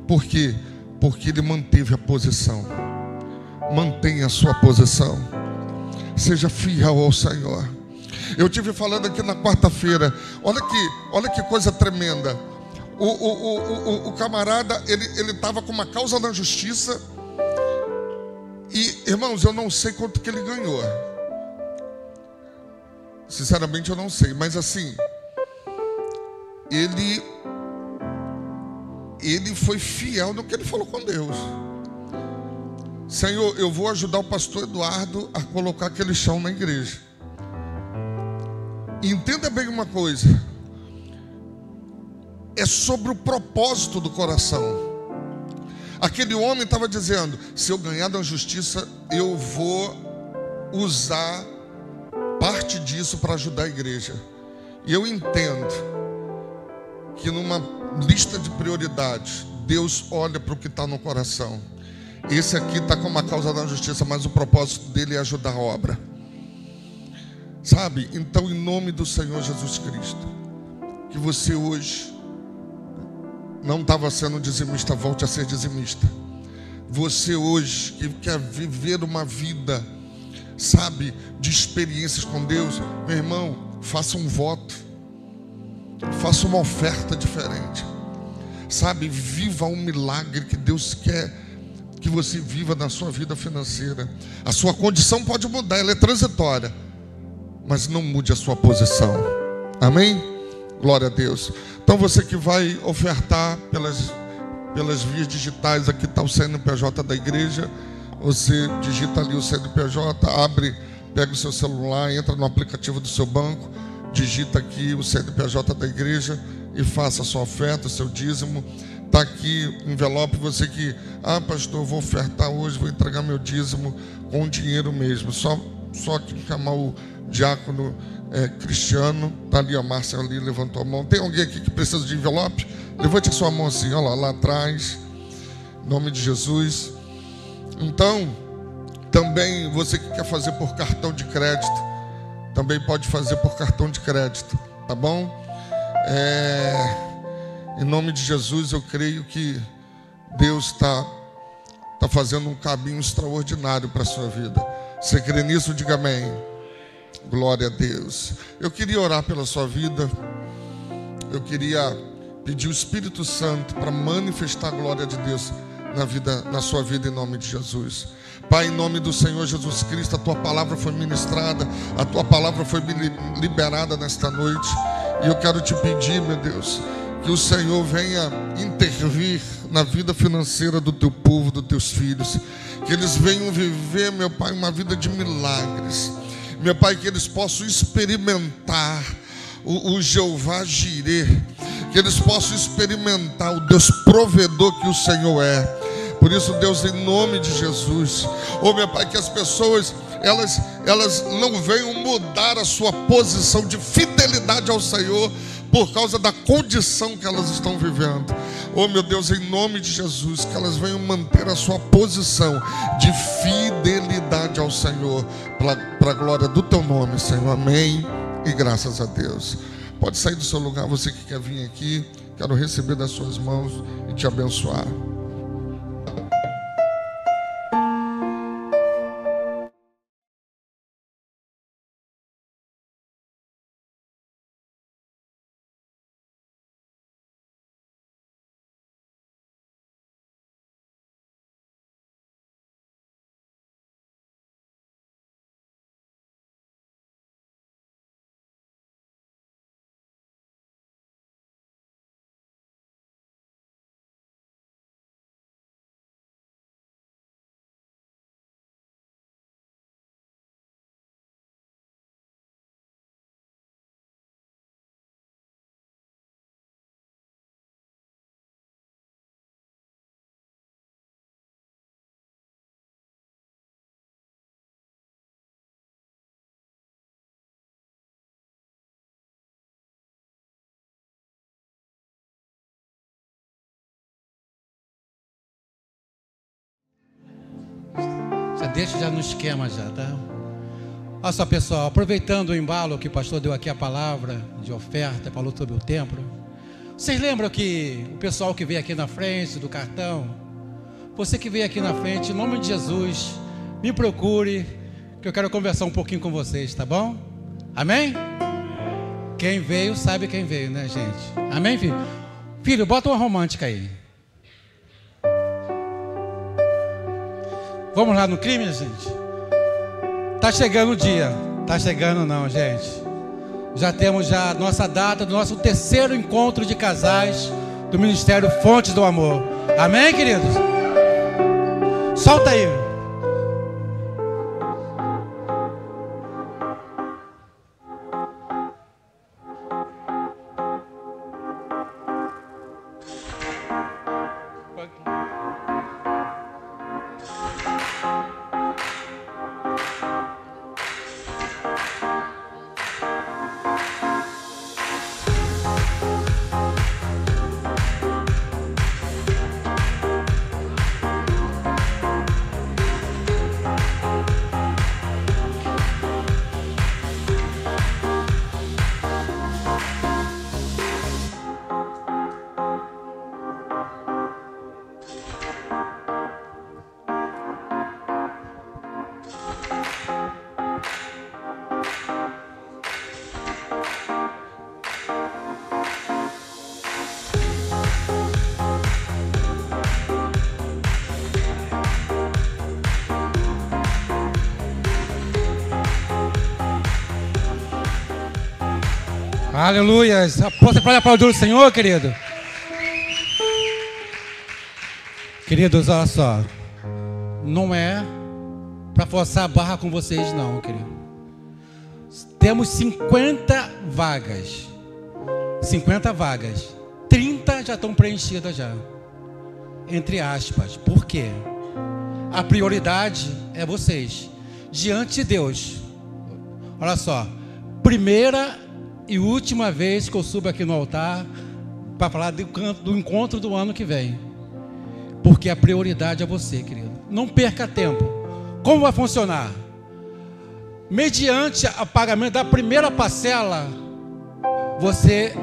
Por quê? Porque ele manteve a posição. Mantenha a sua posição. Seja fiel ao Senhor. Eu estive falando aqui na quarta-feira. Olha que coisa tremenda. O camarada, ele estava com uma causa na justiça. E, irmãos, eu não sei quanto que ele ganhou. Sinceramente, eu não sei. Mas assim, ele foi fiel no que ele falou com Deus. Senhor, eu vou ajudar o pastor Eduardo a colocar aquele chão na igreja. E entenda bem uma coisa. É sobre o propósito do coração. Aquele homem estava dizendo: se eu ganhar da justiça, eu vou usar parte disso para ajudar a igreja. E eu entendo que numa lista de prioridades, Deus olha para o que está no coração. Esse aqui está com uma causa da justiça, mas o propósito dele é ajudar a obra. Sabe? Então, em nome do Senhor Jesus Cristo, que você hoje não estava sendo dizimista, volte a ser dizimista. Você hoje que quer viver uma vida, sabe, de experiências com Deus, meu irmão, faça um voto, faça uma oferta diferente, sabe, viva um milagre que Deus quer que você viva na sua vida financeira. A sua condição pode mudar, ela é transitória, mas não mude a sua posição. Amém? Glória a Deus. Então você que vai ofertar pelas vias digitais, aqui está o CNPJ da igreja. Você digita ali o CNPJ, abre, pega o seu celular, entra no aplicativo do seu banco, digita aqui o CNPJ da igreja e faça a sua oferta, o seu dízimo. Está aqui o envelope. Você que, pastor, eu vou ofertar hoje, vou entregar meu dízimo com dinheiro mesmo. Só que chamar o diácono Cristiano. Está ali a Márcia ali, levantou a mão. Tem alguém aqui que precisa de envelope? Levante a sua mão assim, olha lá atrás, em nome de Jesus. Então, também você que quer fazer por cartão de crédito, também pode fazer por cartão de crédito, tá bom? Em nome de Jesus, eu creio que Deus está fazendo um caminho extraordinário para a sua vida. Você crê nisso? Diga amém. Glória a Deus. Eu queria orar pela sua vida. Eu queria pedir o Espírito Santo para manifestar a glória de Deus na sua vida, em nome de Jesus. Pai, em nome do Senhor Jesus Cristo, a tua palavra foi ministrada, a tua palavra foi liberada nesta noite. E eu quero te pedir, meu Deus, que o Senhor venha intervir na vida financeira do teu povo, dos teus filhos. Que eles venham viver, meu Pai, uma vida de milagres. Meu Pai, que eles possam experimentar o Jeová Jireh, que eles possam experimentar o Deus provedor que o Senhor é. Por isso, Deus, em nome de Jesus, meu Pai, que as pessoas elas não venham mudar a sua posição de fidelidade ao Senhor por causa da condição que elas estão vivendo. Meu Deus, em nome de Jesus, que elas venham manter a sua posição de fidelidade ao Senhor, para a glória do teu nome, Senhor. Amém e graças a Deus. Pode sair do seu lugar, você que quer vir aqui. Quero receber das suas mãos e te abençoar. Deixa já no esquema já, tá? Olha só, pessoal, aproveitando o embalo que o pastor deu aqui a palavra de oferta, falou sobre o templo. Vocês lembram que o pessoal que veio aqui na frente do cartão, você que veio aqui na frente, em nome de Jesus, me procure, que eu quero conversar um pouquinho com vocês, tá bom? Amém? Quem veio sabe quem veio, né, gente? Amém, filho? Filho, bota uma romântica aí. Vamos lá no crime, gente? Tá chegando o dia. Tá chegando não, gente. Já temos a nossa data do nosso terceiro encontro de casais do Ministério Fontes do Amor. Amém, queridos? Solta aí. Aleluia. Você pode aplaudir o Senhor, querido? Queridos, olha só. Não é para forçar a barra com vocês, não, querido. Temos 50 vagas. 50 vagas. 30 já estão preenchidas já. Entre aspas. Por quê? A prioridade é vocês. Diante de Deus. Olha só. Primeira e última vez que eu subo aqui no altar para falar do encontro do ano que vem. Porque a prioridade é você, querido. Não perca tempo. Como vai funcionar? Mediante o pagamento da primeira parcela, você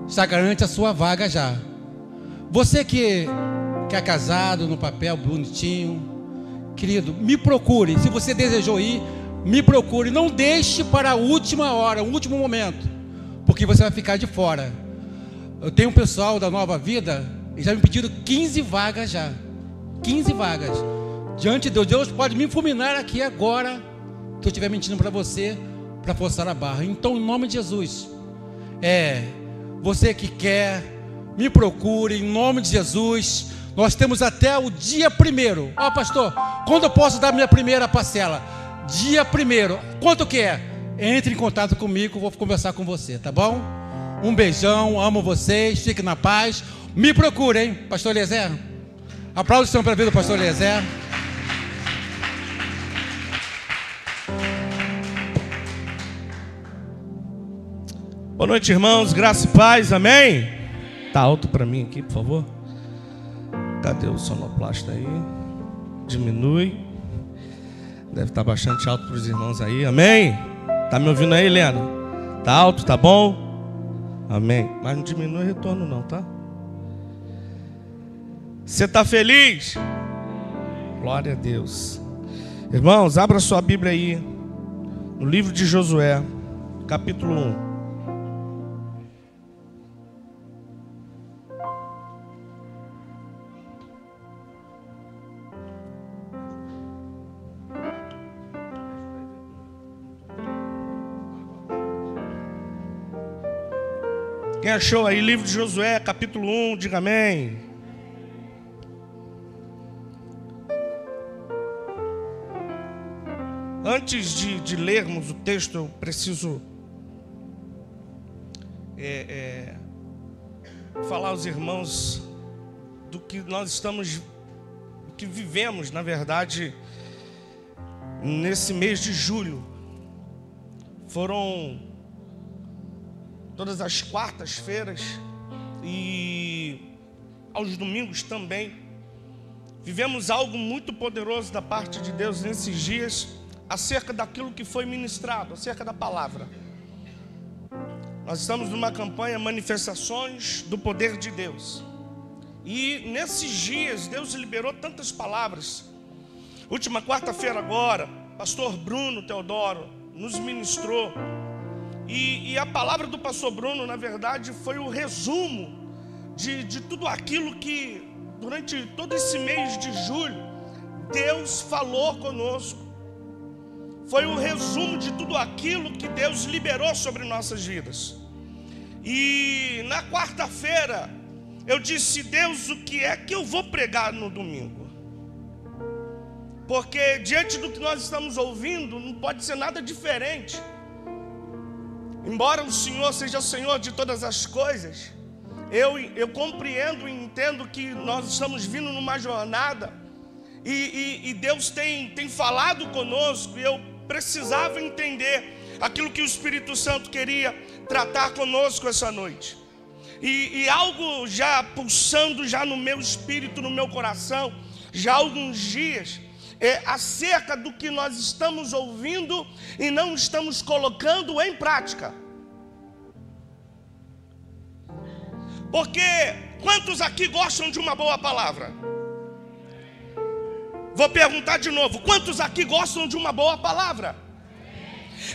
já garante a sua vaga já. Você que é casado, no papel bonitinho, querido, me procure. Se você desejou ir, me procure. Não deixe para a última hora, o último momento, porque você vai ficar de fora. Eu tenho um pessoal da Nova Vida, eles já me pediram 15 vagas já. 15 vagas. Diante de Deus, Deus pode me fulminar aqui agora, se eu estiver mentindo para você, para forçar a barra. Então, em nome de Jesus, você que quer, me procure, em nome de Jesus. Nós temos até o dia 1º. Ó, pastor, quando eu posso dar minha primeira parcela? Dia 1º. Quanto que é? Entre em contato comigo, vou conversar com você, tá bom? Um beijão, amo vocês, fique na paz. Me procure, hein, pastor Eliezer? Aplausos para a vida do pastor Eliezer. Boa noite, irmãos, graça e paz, amém? Tá alto para mim aqui, por favor. Cadê o sonoplasta aí? Diminui. Deve estar bastante alto para os irmãos aí, amém? Tá me ouvindo aí, Helena? Tá alto, tá bom? Amém. Mas não diminui o retorno não, tá? Você está feliz? Glória a Deus. Irmãos, abra sua Bíblia aí, no livro de Josué, capítulo 1. Quem achou aí, livro de Josué, capítulo 1, diga amém. Antes de lermos o texto, eu preciso falar aos irmãos do que nós estamos, do que vivemos, na verdade, nesse mês de julho. Foram todas as quartas-feiras e aos domingos também. Vivemos algo muito poderoso da parte de Deus nesses dias, acerca daquilo que foi ministrado, acerca da palavra. Nós estamos numa campanha Manifestações do Poder de Deus. E nesses dias Deus liberou tantas palavras. Última quarta-feira agora, pastor Bruno Teodoro nos ministrou. E a palavra do pastor Bruno, na verdade, foi o resumo de tudo aquilo que, durante todo esse mês de julho, Deus falou conosco. Foi um resumo de tudo aquilo que Deus liberou sobre nossas vidas. E na quarta-feira, eu disse: Deus, o que é que eu vou pregar no domingo? Porque diante do que nós estamos ouvindo, não pode ser nada diferente. Embora o Senhor seja o Senhor de todas as coisas, eu compreendo e entendo que nós estamos vindo numa jornada, e Deus tem falado conosco, e eu precisava entender aquilo que o Espírito Santo queria tratar conosco essa noite. E algo já pulsando já no meu espírito, no meu coração, já há alguns dias, acerca do que nós estamos ouvindo e não estamos colocando em prática. Porque quantos aqui gostam de uma boa palavra? Vou perguntar de novo: quantos aqui gostam de uma boa palavra?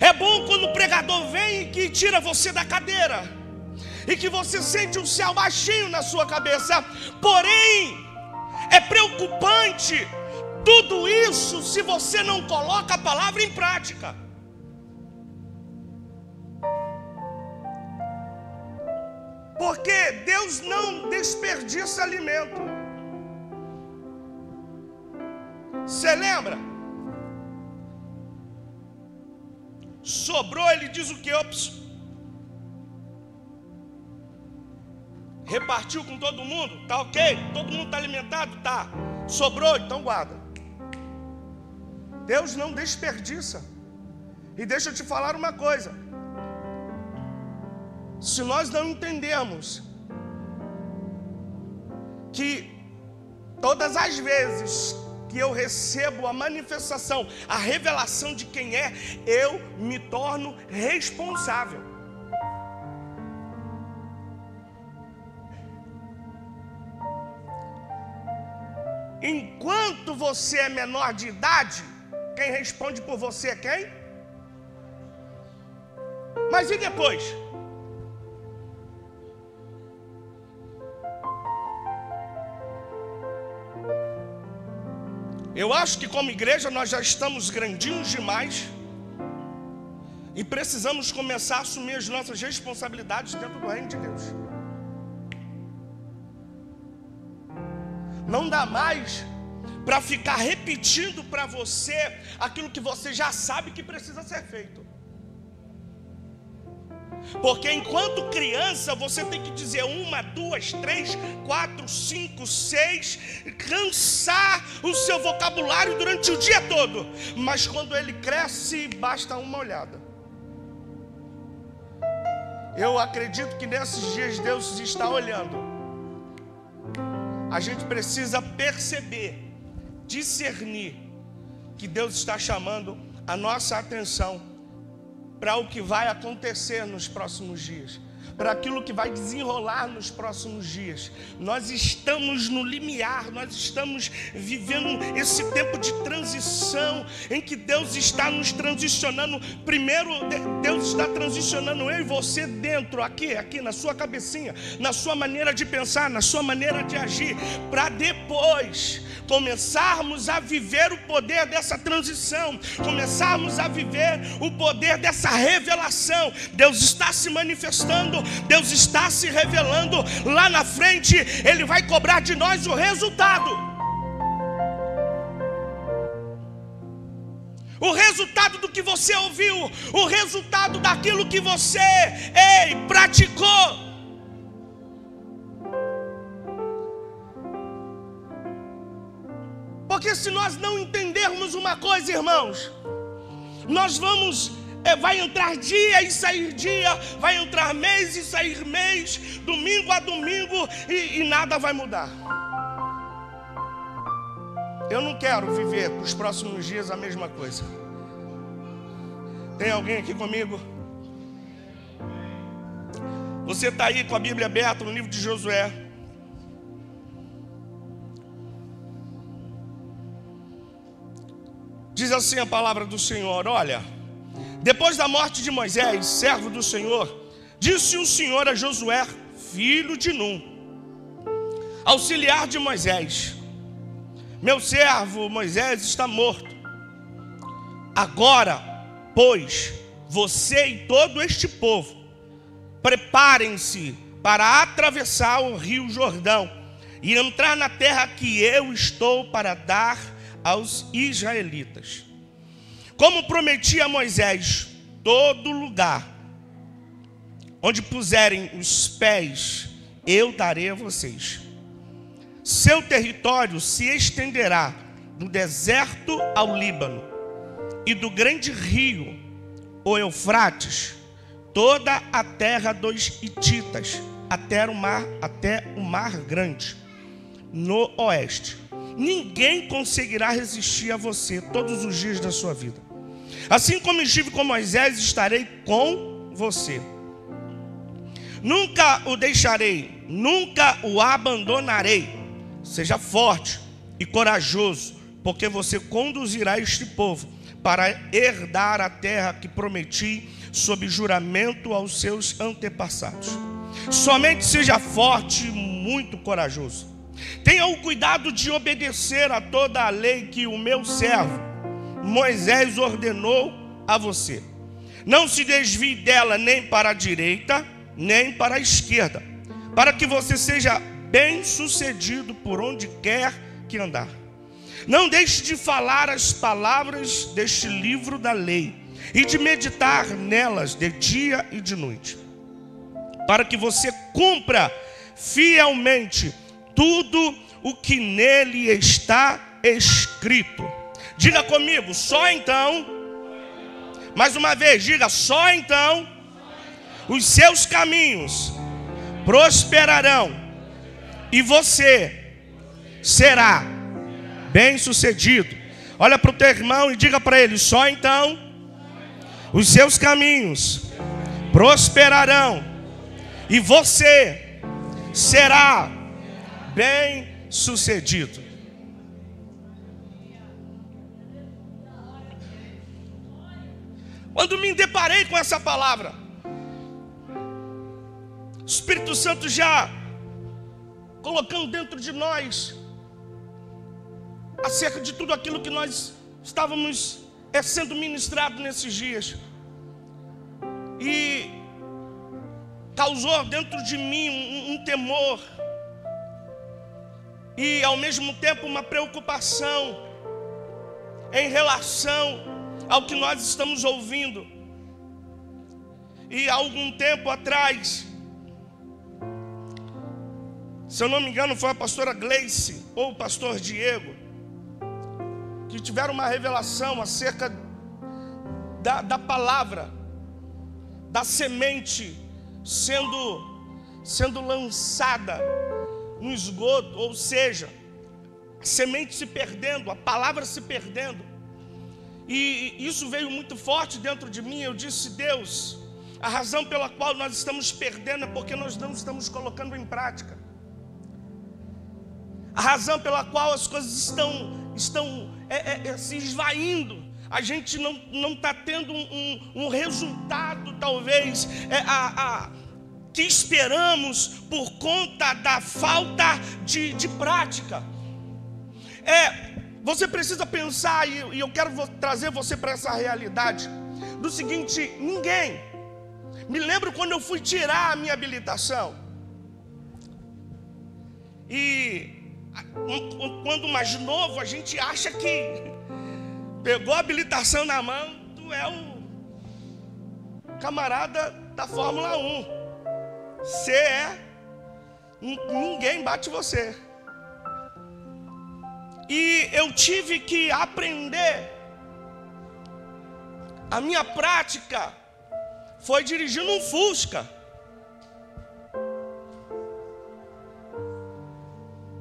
É bom quando o pregador vem e que tira você da cadeira, e que você sente um céu baixinho na sua cabeça. Porém, é preocupante tudo isso se você não coloca a palavra em prática. Porque Deus não desperdiça alimento. Você lembra? Sobrou, ele diz o que? Ops. Repartiu com todo mundo? Tá ok? Todo mundo está alimentado? Tá. Sobrou? Então guarda. Deus não desperdiça. E deixa eu te falar uma coisa: se nós não entendermos que todas as vezes que eu recebo a manifestação, a revelação de quem é, eu me torno responsável. Enquanto você é menor de idade, quem responde por você é quem? Mas e depois? Eu acho que como igreja nós já estamos grandinhos demais e precisamos começar a assumir as nossas responsabilidades dentro do reino de Deus. Não dá mais para ficar repetindo para você aquilo que você já sabe que precisa ser feito. Porque enquanto criança você tem que dizer 1, 2, 3, 4, 5, 6, cansar o seu vocabulário durante o dia todo. Mas quando ele cresce, basta uma olhada. Eu acredito que nesses dias Deus está olhando. A gente precisa perceber, discernir que Deus está chamando a nossa atenção para o que vai acontecer nos próximos dias, para aquilo que vai desenrolar nos próximos dias. Nós estamos no limiar, nós estamos vivendo esse tempo de transição, em que Deus está nos transicionando. Primeiro, Deus está transicionando eu e você dentro, aqui na sua cabecinha, na sua maneira de pensar, na sua maneira de agir, para depois começarmos a viver o poder dessa transição, começarmos a viver o poder dessa revelação. Deus está se manifestando, Deus está se revelando. Lá na frente Ele vai cobrar de nós o resultado. O resultado do que você ouviu, o resultado daquilo que você praticou. Porque se nós não entendermos uma coisa, irmãos, nós vamos, vai entrar dia e sair dia, vai entrar mês e sair mês, domingo a domingo, e nada vai mudar. Eu não quero viver para os próximos dias a mesma coisa. Tem alguém aqui comigo? Você está aí com a Bíblia aberta no livro de Josué. Diz assim a palavra do Senhor: olha, depois da morte de Moisés, servo do Senhor, disse o Senhor a Josué, filho de Num: auxiliar de Moisés: meu servo Moisés está morto. Agora, pois, você e todo este povo, preparem-se para atravessar o rio Jordão e entrar na terra que eu estou para dar aos israelitas. Como prometi a Moisés, todo lugar onde puserem os pés, eu darei a vocês. Seu território se estenderá do deserto ao Líbano e do grande rio, o Eufrates, toda a terra dos Hititas, até o mar grande, no oeste. Ninguém conseguirá resistir a você todos os dias da sua vida. Assim como estive com Moisés, estarei com você. Nunca o deixarei, nunca o abandonarei. Seja forte e corajoso, porque você conduzirá este povo para herdar a terra que prometi sob juramento aos seus antepassados. Somente seja forte e muito corajoso. Tenha o cuidado de obedecer a toda a lei que o meu servo Moisés ordenou a você. Não se desvie dela nem para a direita, nem para a esquerda, para que você seja bem-sucedido por onde quer que andar. Não deixe de falar as palavras deste livro da lei e de meditar nelas de dia e de noite, para que você cumpra fielmente tudo o que nele está escrito. Diga comigo, só então. Mais uma vez, diga, só então os seus caminhos prosperarão e você será bem-sucedido. Olha para o teu irmão e diga para ele, só então os seus caminhos prosperarão e você será bem-sucedido. Quando me deparei com essa palavra, o Espírito Santo já colocando dentro de nós acerca de tudo aquilo que nós estávamos sendo ministrados nesses dias, e causou dentro de mim um temor e ao mesmo tempo uma preocupação em relação ao que nós estamos ouvindo. E há algum tempo atrás, se eu não me engano, foi a pastora Gleice ou o pastor Diego que tiveram uma revelação acerca da palavra, da semente sendo lançada no esgoto, ou seja, a semente se perdendo, a palavra se perdendo. E isso veio muito forte dentro de mim. Eu disse, Deus, a razão pela qual nós estamos perdendo é porque nós não estamos colocando em prática. A razão pela qual as coisas estão se esvaindo, a gente não está tendo um resultado, talvez, que esperamos por conta da falta de prática. Você precisa pensar, e eu quero trazer você para essa realidade, do seguinte: ninguém. Me lembro quando eu fui tirar a minha habilitação. E quando mais novo, a gente acha que pegou a habilitação na mão, tu é o camarada da Fórmula 1. Ninguém bate você. E eu tive que aprender. A minha prática foi dirigindo um Fusca.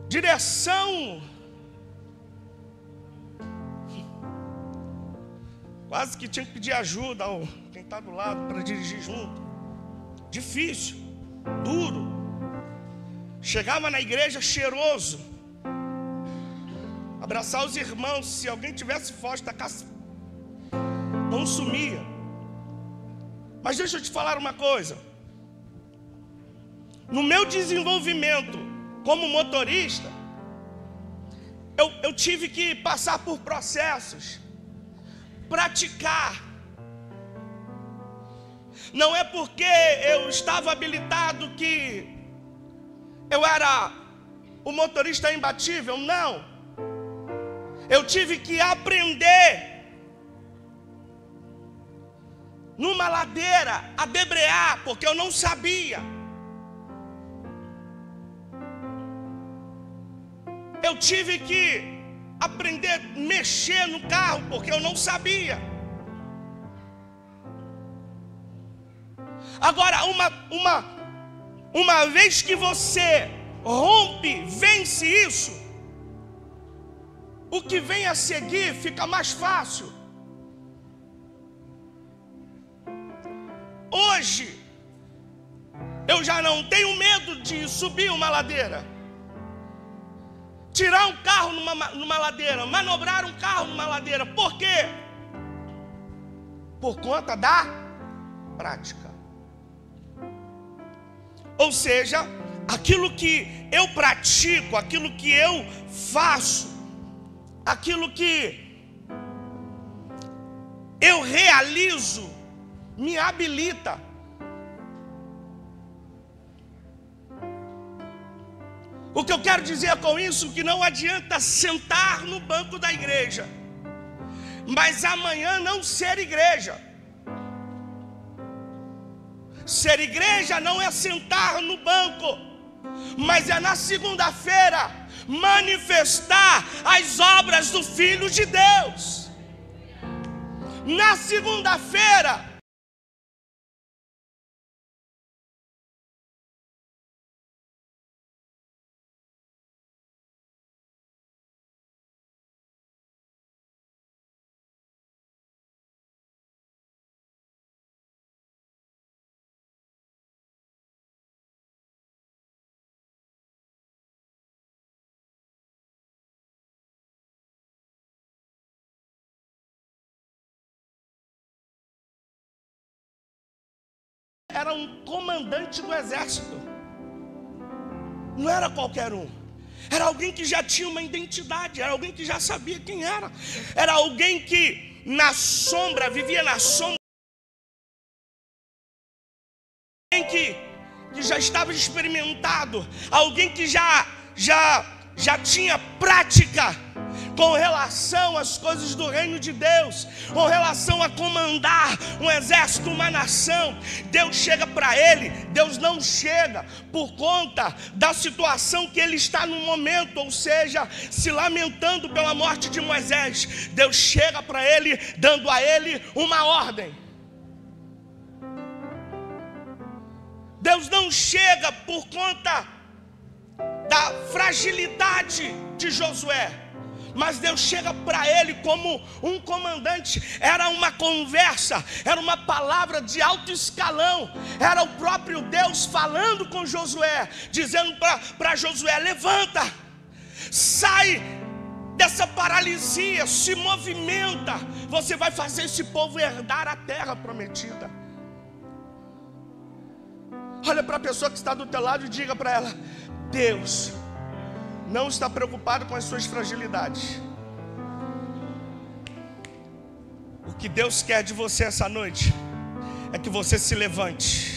Direção. Quase que tinha que pedir ajuda ao quem está do lado para dirigir junto. Difícil, duro. Chegava na igreja cheiroso. Abraçar os irmãos, se alguém tivesse foge, tacasse, não sumia. Mas deixa eu te falar uma coisa. No meu desenvolvimento como motorista, eu tive que passar por processos, praticar. Não é porque eu estava habilitado que eu era o motorista imbatível, não. Eu tive que aprender numa ladeira a debrear, porque eu não sabia. Eu tive que aprender a mexer no carro, porque eu não sabia. Agora, uma vez que você rompe, vence isso, o que vem a seguir fica mais fácil. Hoje, eu já não tenho medo de subir uma ladeira, tirar um carro numa ladeira, manobrar um carro numa ladeira. Por quê? Por conta da prática. Ou seja, aquilo que eu pratico, aquilo que eu faço, aquilo que eu realizo, me habilita. O que eu quero dizer com isso é que não adianta sentar no banco da igreja, mas amanhã não ser igreja. Ser igreja não é sentar no banco, mas é na segunda-feira manifestar as obras do Filho de Deus. Na segunda-feira, era um comandante do exército. Não era qualquer um. Era alguém que já tinha uma identidade. Era alguém que já sabia quem era. Era alguém que na sombra, vivia na sombra. Alguém que já estava experimentado. Alguém que já tinha prática com relação às coisas do reino de Deus, com relação a comandar um exército, uma nação. Deus chega para ele. Deus não chega por conta da situação que ele está no momento, ou seja, se lamentando pela morte de Moisés. Deus chega para ele, dando a ele uma ordem. Deus não chega por conta da fragilidade de Josué, mas Deus chega para ele como um comandante. Era uma conversa, era uma palavra de alto escalão. Era o próprio Deus falando com Josué, dizendo para Josué: levanta, sai dessa paralisia, se movimenta. Você vai fazer esse povo herdar a terra prometida. Olha para a pessoa que está do teu lado e diga para ela: Deus não está preocupado com as suas fragilidades. O que Deus quer de você essa noite é que você se levante,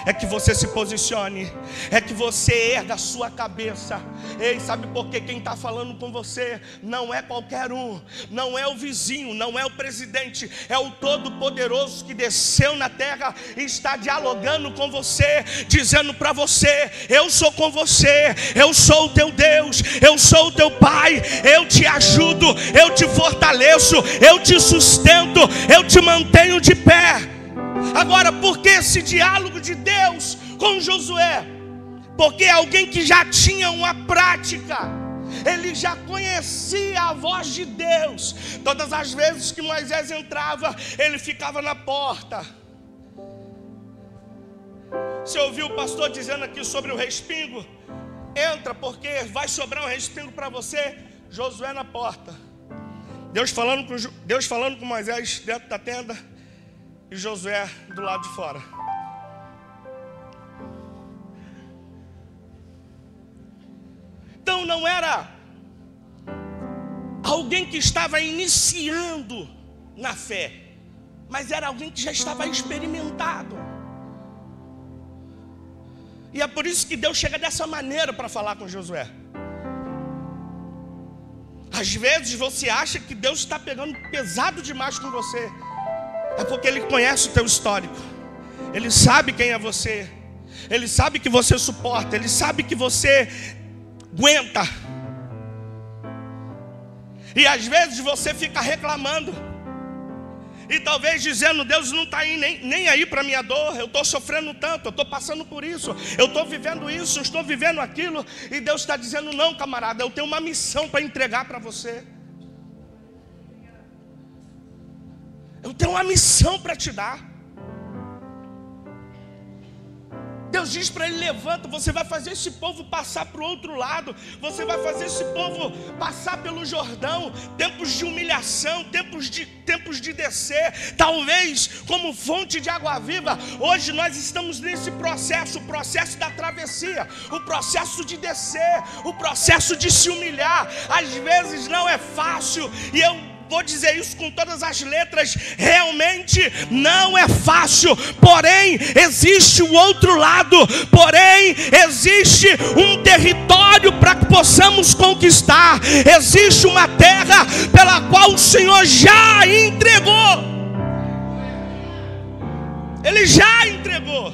é que você se posicione, é que você erga a sua cabeça. Ei, sabe por quê? Quem está falando com você não é qualquer um, não é o vizinho, não é o presidente, é o Todo-Poderoso que desceu na terra e está dialogando com você, dizendo para você: eu sou com você, eu sou o teu Deus, eu sou o teu Pai, eu te ajudo, eu te fortaleço, eu te sustento, eu te mantenho de pé. Agora, por que esse diálogo de Deus com Josué? Porque é alguém que já tinha uma prática. Ele já conhecia a voz de Deus. Todas as vezes que Moisés entrava, ele ficava na porta. Você ouviu o pastor dizendo aqui sobre o respingo? Entra, porque vai sobrar um respingo para você. Josué na porta. Deus falando com Moisés dentro da tenda e Josué do lado de fora. não era alguém que estava iniciando na fé, mas era alguém que já estava experimentado. E é por isso que Deus chega dessa maneira para falar com Josué. Às vezes você acha que Deus está pegando pesado demais com você. É porque Ele conhece o teu histórico. Ele sabe quem é você. Ele sabe que você suporta. Ele sabe que você aguenta. E às vezes você fica reclamando. E talvez dizendo, Deus não está nem aí para a minha dor. Eu estou sofrendo tanto, eu estou passando por isso, eu estou vivendo isso, eu estou vivendo aquilo. E Deus está dizendo, não, camarada, eu tenho uma missão para entregar para você. Eu tenho uma missão para te dar. Deus diz para ele, levanta, você vai fazer esse povo passar para o outro lado. Você vai fazer esse povo passar pelo Jordão. Tempos de humilhação, tempos de descer. Talvez como fonte de água viva. Hoje nós estamos nesse processo. O processo da travessia. O processo de descer. O processo de se humilhar. Às vezes não é fácil. E eu vou dizer isso com todas as letras, realmente não é fácil, porém existe o outro lado, porém existe um território para que possamos conquistar, existe uma terra pela qual o Senhor já entregou, Ele já entregou,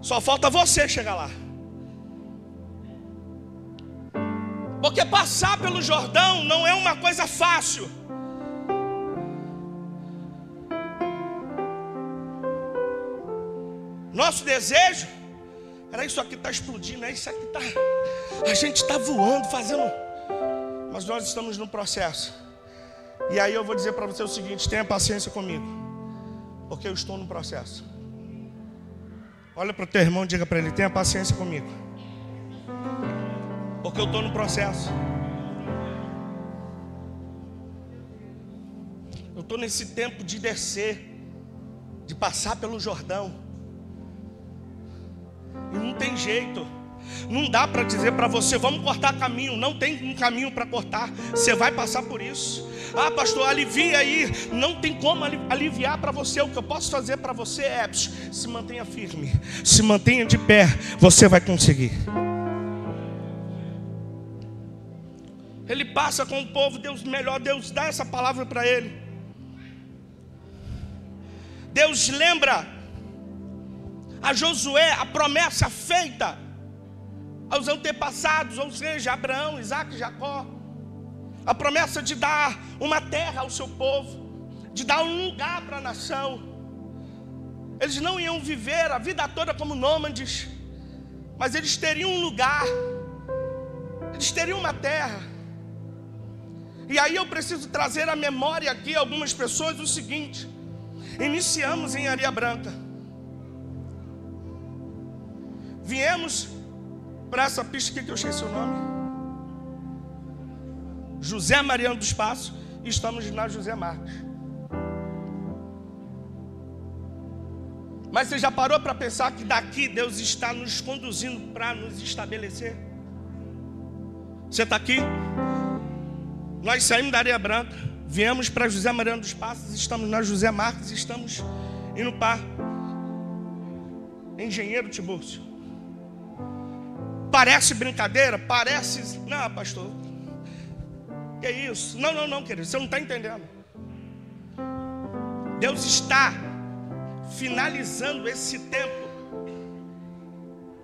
só falta você chegar lá. Porque passar pelo Jordão não é uma coisa fácil. Nosso desejo era isso aqui está explodindo, é isso aqui está. A gente está voando, fazendo. Mas nós estamos no processo. E aí eu vou dizer para você o seguinte: tenha paciência comigo, porque eu estou no processo. Olha para o teu irmão e diga para ele: tenha paciência comigo, porque eu estou no processo. Eu estou nesse tempo de descer, de passar pelo Jordão. E não tem jeito. Não dá para dizer para você: vamos cortar caminho. Não tem um caminho para cortar. Você vai passar por isso. Ah, pastor, alivia aí. Não tem como aliviar para você. O que eu posso fazer para você é: se mantenha firme, se mantenha de pé. Você vai conseguir. Ele passa com o povo, Deus dá essa palavra para ele. Deus lembra a Josué a promessa feita aos antepassados, ou seja, Abraão, Isaac e Jacó. A promessa de dar uma terra ao seu povo, de dar um lugar para a nação. Eles não iam viver a vida toda como nômades, mas eles teriam um lugar, eles teriam uma terra. E aí eu preciso trazer à memória aqui algumas pessoas o seguinte: iniciamos em Areia Branca, viemos para essa pista aqui que eu esqueci o nome, José Mariano dos Passos, e estamos na José Marques. Mas você já parou para pensar que daqui Deus está nos conduzindo para nos estabelecer? Você está aqui? Nós saímos da Areia Branca, viemos para José Mariano dos Passos, estamos na José Marques, estamos indo para Engenheiro Tiburcio. Parece brincadeira? Parece... Não, pastor, que é isso? Não, querido, você não está entendendo. Deus está finalizando esse tempo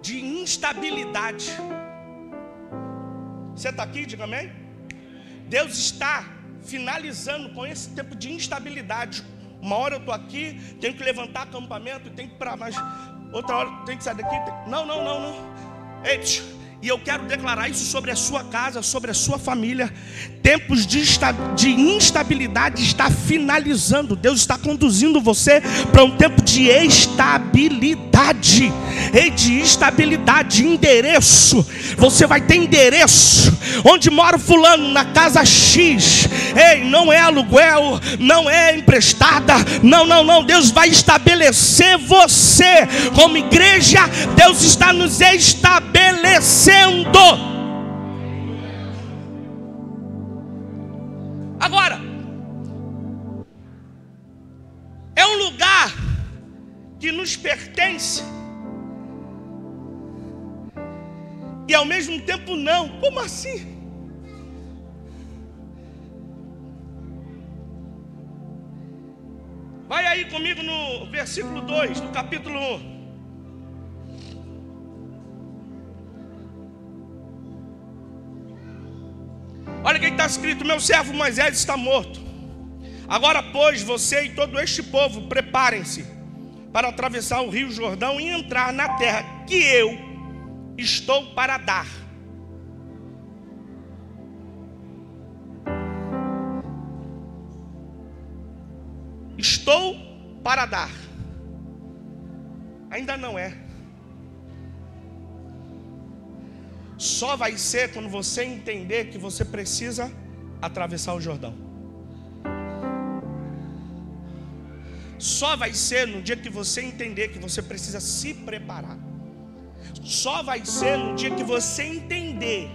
de instabilidade. Você está aqui? Diga amém. Deus está finalizando com esse tempo de instabilidade. Uma hora eu estou aqui, tenho que levantar acampamento, tenho que ir para mais. Outra hora tenho que sair daqui. Não. Ei, e eu quero declarar isso sobre a sua casa, sobre a sua família. Tempos de instabilidade está finalizando. Deus está conduzindo você para um tempo de estabilidade. Ei, de estabilidade, endereço. Você vai ter endereço. Onde mora o fulano? Na casa X. Ei, não é aluguel, não é emprestada. Não. Deus vai estabelecer você. Como igreja, Deus está nos estabelecendo. que nos pertence e ao mesmo tempo não. Como assim? Vai aí comigo no versículo 2 do capítulo 1. Olha o que está escrito: meu servo Moisés está morto. Agora, pois, você e todo este povo, preparem-se para atravessar o rio Jordão e entrar na terra que eu estou para dar. Estou para dar. Ainda não é. Só vai ser quando você entender que você precisa atravessar o Jordão. Só vai ser no dia que você entender que você precisa se preparar. Só vai ser no dia que você entender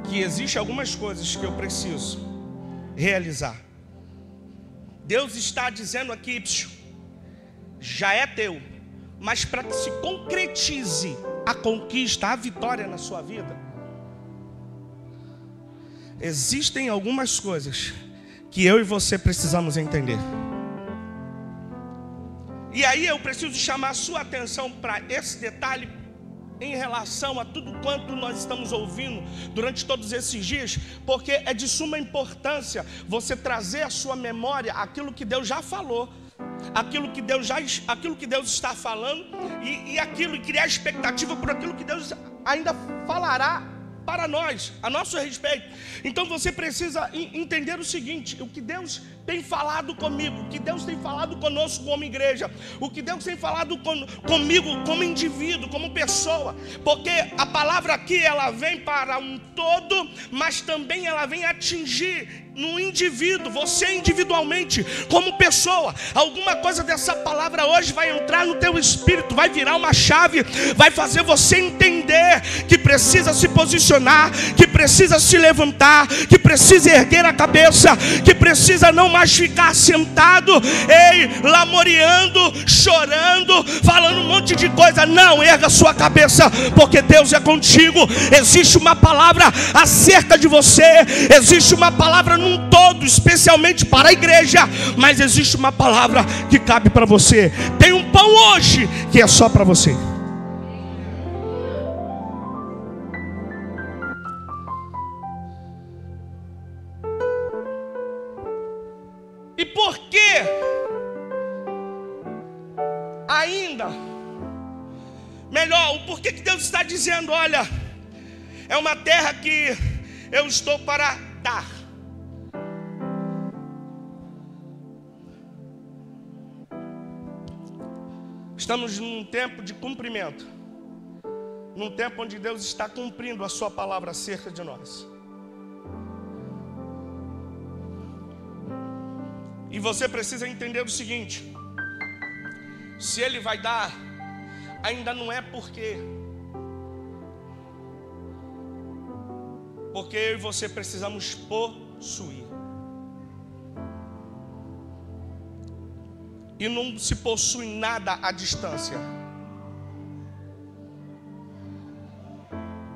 que existem algumas coisas que eu preciso realizar. Deus está dizendo aqui: já é teu, mas para que se concretize a conquista, a vitória na sua vida, existem algumas coisas que eu e você precisamos entender. E aí eu preciso chamar a sua atenção para esse detalhe em relação a tudo quanto nós estamos ouvindo durante todos esses dias, porque é de suma importância você trazer à sua memória aquilo que Deus já falou, aquilo que Deus está falando e criar expectativa por aquilo que Deus ainda falará para nós, a nosso respeito. Então você precisa entender o seguinte: o que Deus tem falado comigo, o que Deus tem falado conosco como igreja, o que Deus tem falado comigo como indivíduo, como pessoa, porque a palavra aqui ela vem para um todo, mas também ela vem atingir no indivíduo, você individualmente, como pessoa. Alguma coisa dessa palavra hoje vai entrar no teu espírito, vai virar uma chave, vai fazer você entender que precisa se posicionar, que precisa se levantar, que precisa erguer a cabeça, que precisa não mais ficar sentado, lamoreando, chorando, falando um monte de coisa. Não, erga sua cabeça, porque Deus é contigo. Existe uma palavra acerca de você, existe uma palavra num todo, especialmente para a igreja, mas existe uma palavra que cabe para você. Tem um pão hoje que é só para você. E por que ainda melhor, o porquê que Deus está dizendo: olha, é uma terra que eu estou para dar. Estamos num tempo de cumprimento, num tempo onde Deus está cumprindo a sua palavra acerca de nós. E você precisa entender o seguinte: se Ele vai dar, ainda não é porque eu e você precisamos possuir. E não se possui nada à distância.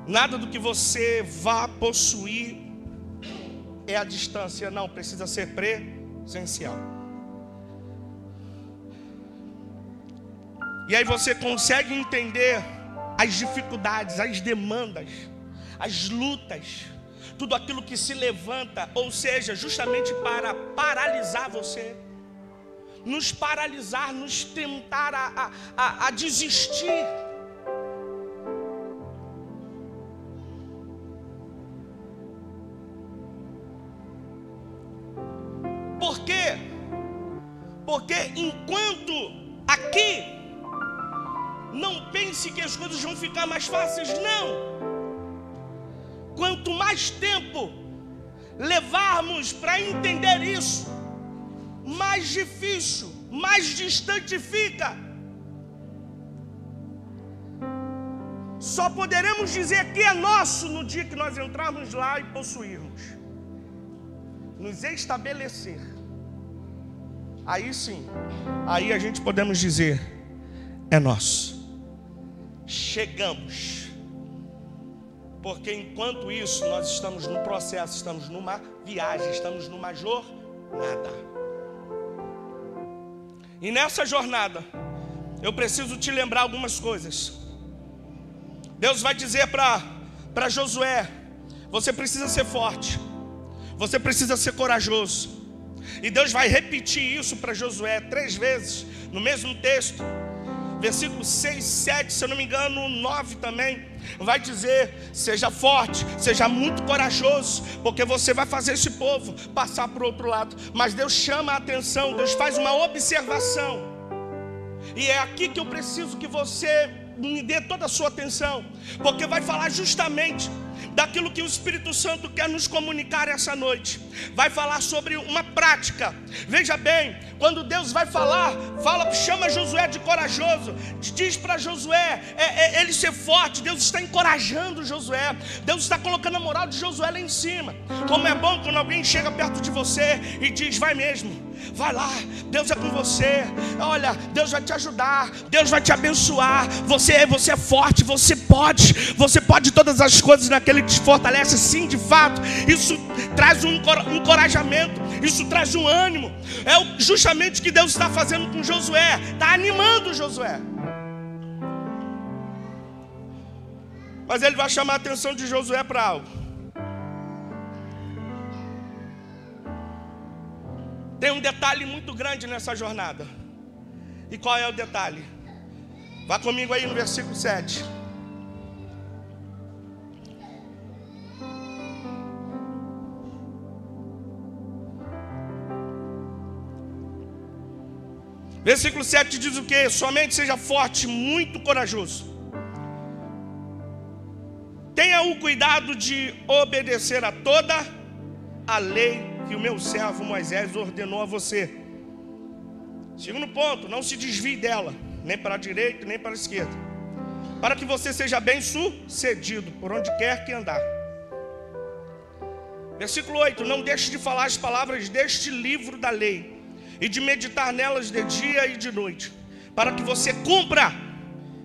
Nada do que você vá possuir é à distância, não, precisa ser presencial. E aí você consegue entender as dificuldades, as demandas, as lutas, tudo aquilo que se levanta, ou seja, justamente para paralisar você, nos paralisar, nos tentar a desistir. Por quê? Porque enquanto aqui, não pense que as coisas vão ficar mais fáceis, não. Quanto mais tempo levarmos para entender isso, mais difícil, mais distante fica. Só poderemos dizer que é nosso no dia que nós entrarmos lá e possuirmos, nos estabelecer. aí sim, aí a gente podemos dizer, é nosso. Chegamos. Porque enquanto isso, nós estamos no processo, estamos numa viagem, estamos numa jornada. E nessa jornada, eu preciso te lembrar algumas coisas. Deus vai dizer para Josué: você precisa ser forte, você precisa ser corajoso. E Deus vai repetir isso para Josué 3 vezes, no mesmo texto. Versículo 6, 7, se eu não me engano, 9 também. Vai dizer: seja forte, seja muito corajoso, porque você vai fazer esse povo passar para o outro lado. Mas Deus chama a atenção, Deus faz uma observação. E é aqui que eu preciso que você me dê toda a sua atenção, porque vai falar justamente daquilo que o Espírito Santo quer nos comunicar essa noite. Vai falar sobre uma prática. Veja bem, quando Deus vai falar, chama Josué de corajoso, diz para Josué ele ser forte. Deus está encorajando Josué, Deus está colocando a moral de Josué lá em cima. Como é bom quando alguém chega perto de você e diz: vai mesmo, vai lá, Deus é com você, olha, Deus vai te ajudar, Deus vai te abençoar, você é forte, você pode todas as coisas naquele que te fortalece. Sim, de fato, isso traz um encorajamento, isso traz um ânimo. É justamente o que Deus está fazendo com Josué, está animando Josué. Mas ele vai chamar a atenção de Josué para algo. Tem um detalhe muito grande nessa jornada. E qual é o detalhe? Vá comigo aí no versículo 7. Versículo 7 diz o quê? Somente seja forte, muito corajoso. Tenha o cuidado de obedecer a toda a lei que o meu servo Moisés ordenou a você. Segundo ponto, não se desvie dela, nem para a direita, nem para a esquerda, para que você seja bem sucedido por onde quer que andar. Versículo 8, não deixe de falar as palavras deste livro da lei e de meditar nelas de dia e de noite, para que você cumpra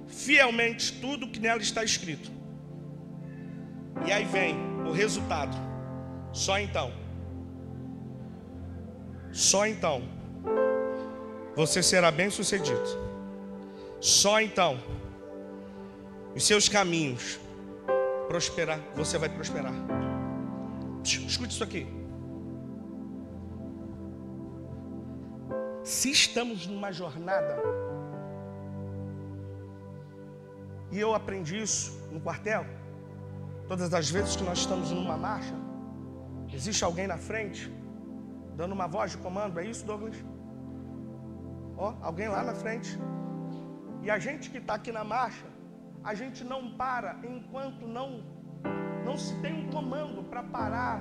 fielmente tudo que nela está escrito. E aí vem o resultado. Só então você será bem sucedido. Só então os seus caminhos prosperar, você vai prosperar. Escute isso aqui. Se estamos numa jornada, e eu aprendi isso no quartel, todas as vezes que nós estamos numa marcha, existe alguém na frente dando uma voz de comando. É isso, Douglas? Alguém lá na frente. E a gente que está aqui na marcha, a gente não para enquanto não se tem um comando para parar,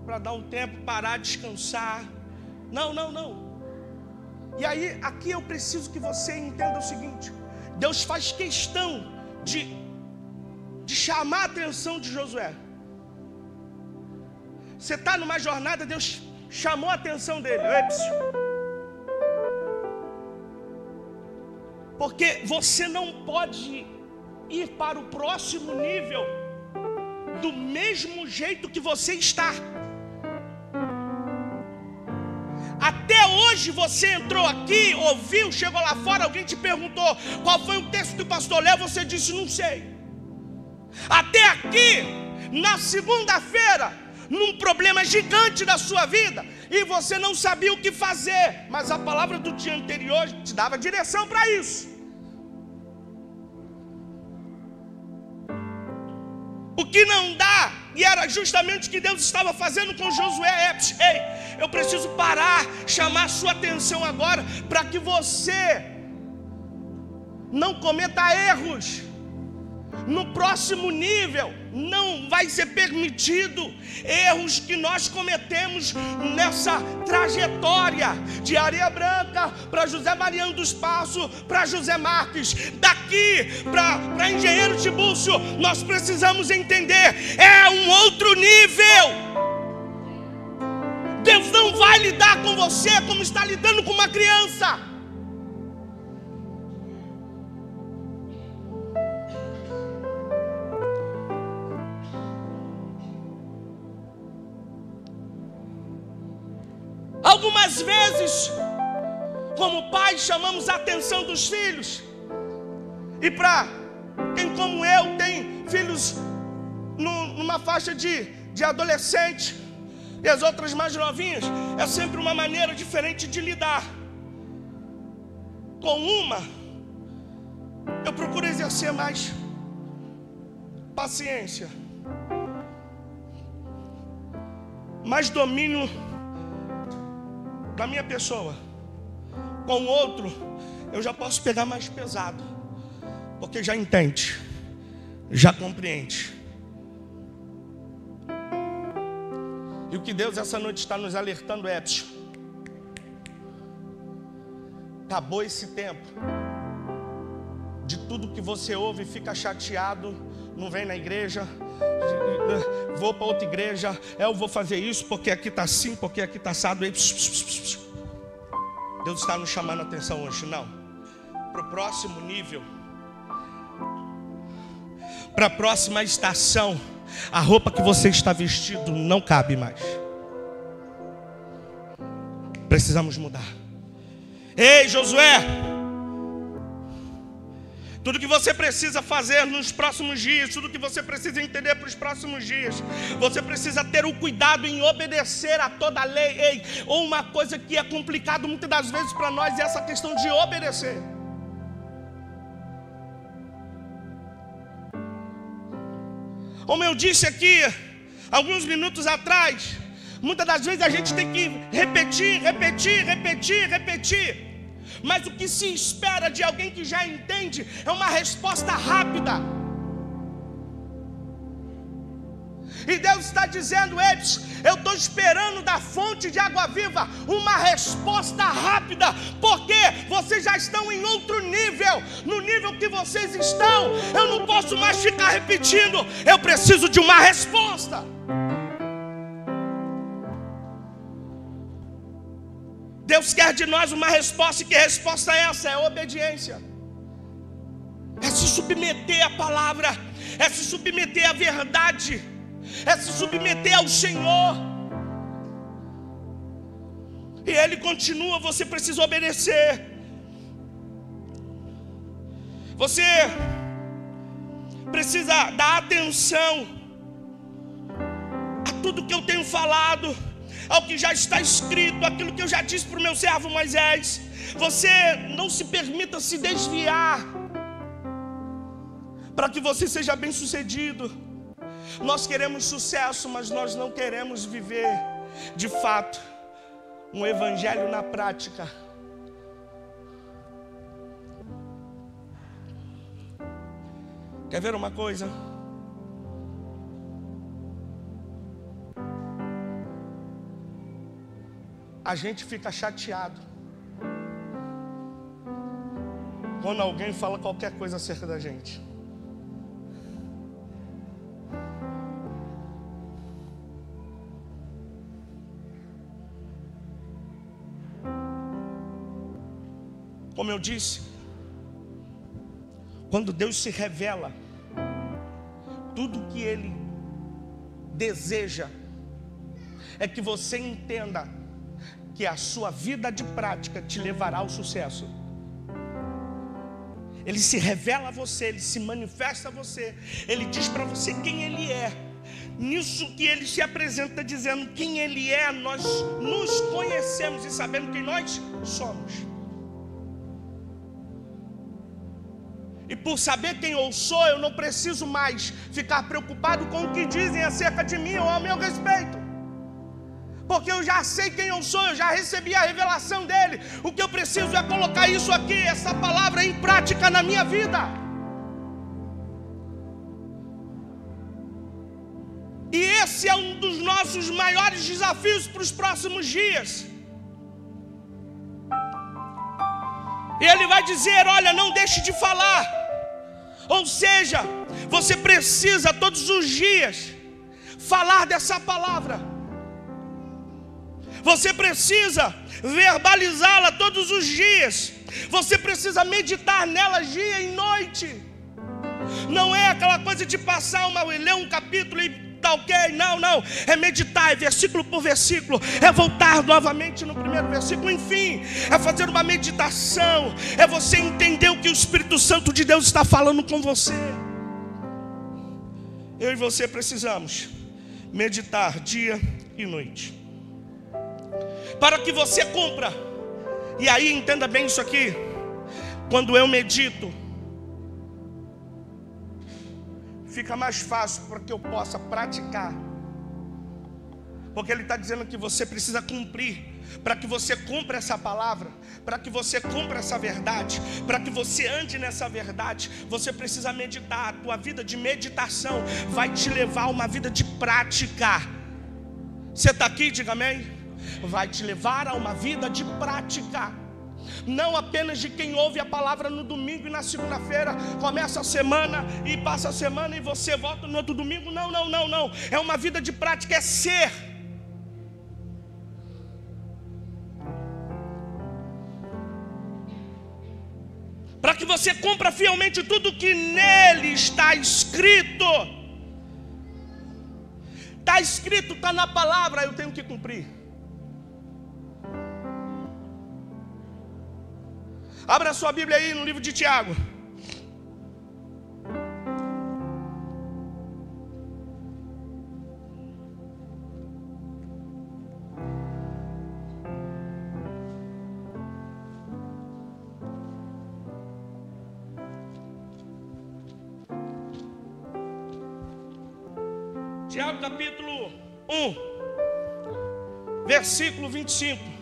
para dar um tempo, parar, descansar. Não. E aí, aqui eu preciso que você entenda o seguinte: Deus faz questão de chamar a atenção de Josué. Você está numa jornada, Deus chamou a atenção dele. Porque você não pode ir para o próximo nível do mesmo jeito que você está. Até hoje você entrou aqui, ouviu, chegou lá fora, alguém te perguntou qual foi o texto que o pastor leu, você disse: não sei. Até aqui, na segunda-feira, num problema gigante da sua vida, e você não sabia o que fazer, mas a palavra do dia anterior te dava direção para isso. O que não dá, e era justamente o que Deus estava fazendo com Josué, eu preciso parar, chamar a sua atenção agora, para que você não cometa erros. No próximo nível, não vai ser permitido erros que nós cometemos nessa trajetória de Areia Branca para José Mariano dos Passos, para José Marques, daqui para Engenheiro Tibúrcio. Nós precisamos entender, é um outro nível. Deus não vai lidar com você como está lidando com uma criança. Algumas vezes, como pais, chamamos a atenção dos filhos. E para quem como eu tem filhos numa faixa de adolescente e as outras mais novinhas, é sempre uma maneira diferente de lidar. Com uma, eu procuro exercer mais paciência, mais domínio da minha pessoa. Com o outro, eu já posso pegar mais pesado, porque já entende, já compreende. E o que Deus essa noite está nos alertando é: acabou esse tempo de tudo que você ouve e fica chateado, não vem na igreja, vou para outra igreja, eu vou fazer isso porque aqui está assim, porque aqui está assado. Deus está nos chamando a atenção hoje, não, para o próximo nível, para a próxima estação. A roupa que você está vestido não cabe mais. Precisamos mudar. Ei, Josué, tudo que você precisa fazer nos próximos dias, tudo que você precisa entender para os próximos dias, você precisa ter o cuidado em obedecer a toda a lei. Ei, ou uma coisa que é complicado muitas das vezes para nós é essa questão de obedecer. Como eu disse aqui alguns minutos atrás, muitas das vezes a gente tem que repetir. Mas o que se espera de alguém que já entende é uma resposta rápida. E Deus está dizendo: eu estou esperando da fonte de água viva uma resposta rápida, porque vocês já estão em outro nível. No nível que vocês estão, eu não posso mais ficar repetindo, eu preciso de uma resposta. Deus quer de nós uma resposta, e que resposta é essa? É obediência. É se submeter à palavra, é se submeter à verdade, é se submeter ao Senhor. E Ele continua: você precisa obedecer. Você precisa dar atenção a tudo que eu tenho falado, ao que já está escrito, aquilo que eu já disse para o meu servo Moisés. Você não se permita se desviar, para que você seja bem sucedido. Nós queremos sucesso, mas nós não queremos viver de fato um evangelho na prática. Quer ver uma coisa? A gente fica chateado quando alguém fala qualquer coisa acerca da gente. Como eu disse, quando Deus se revela, tudo que Ele deseja é que você entenda que a sua vida de prática te levará ao sucesso. Ele se revela a você, Ele se manifesta a você, Ele diz para você quem Ele é. Nisso que Ele se apresenta dizendo quem Ele é, nós nos conhecemos e sabemos quem nós somos. E por saber quem eu sou, eu não preciso mais ficar preocupado com o que dizem acerca de mim ou ao meu respeito, porque eu já sei quem eu sou, eu já recebi a revelação dele. O que eu preciso é colocar isso aqui, essa palavra em prática na minha vida. E esse é um dos nossos maiores desafios para os próximos dias. E ele vai dizer: olha, não deixe de falar. Ou seja, você precisa todos os dias falar dessa palavra. Você precisa verbalizá-la todos os dias. Você precisa meditar nela dia e noite. Não é aquela coisa de passar ler um capítulo e tá ok. Não. É meditar, é versículo por versículo. É voltar novamente no primeiro versículo. Enfim, é fazer uma meditação. É você entender o que o Espírito Santo de Deus está falando com você. Eu e você precisamos meditar dia e noite. Para que você cumpra. E aí entenda bem isso aqui. Quando eu medito, fica mais fácil para que eu possa praticar. Porque ele está dizendo que você precisa cumprir. Para que você cumpra essa palavra, para que você cumpra essa verdade, para que você ande nessa verdade, você precisa meditar. A tua vida de meditação vai te levar a uma vida de prática. Você está aqui? Diga amém. Vai te levar a uma vida de prática. Não apenas de quem ouve a palavra no domingo e na segunda-feira, começa a semana e passa a semana e você volta no outro domingo. Não. É uma vida de prática, é ser. Para que você cumpra fielmente tudo que nele está escrito. Está escrito, está na palavra, eu tenho que cumprir. Abra sua Bíblia aí no livro de Tiago. Tiago capítulo 1, versículo 25.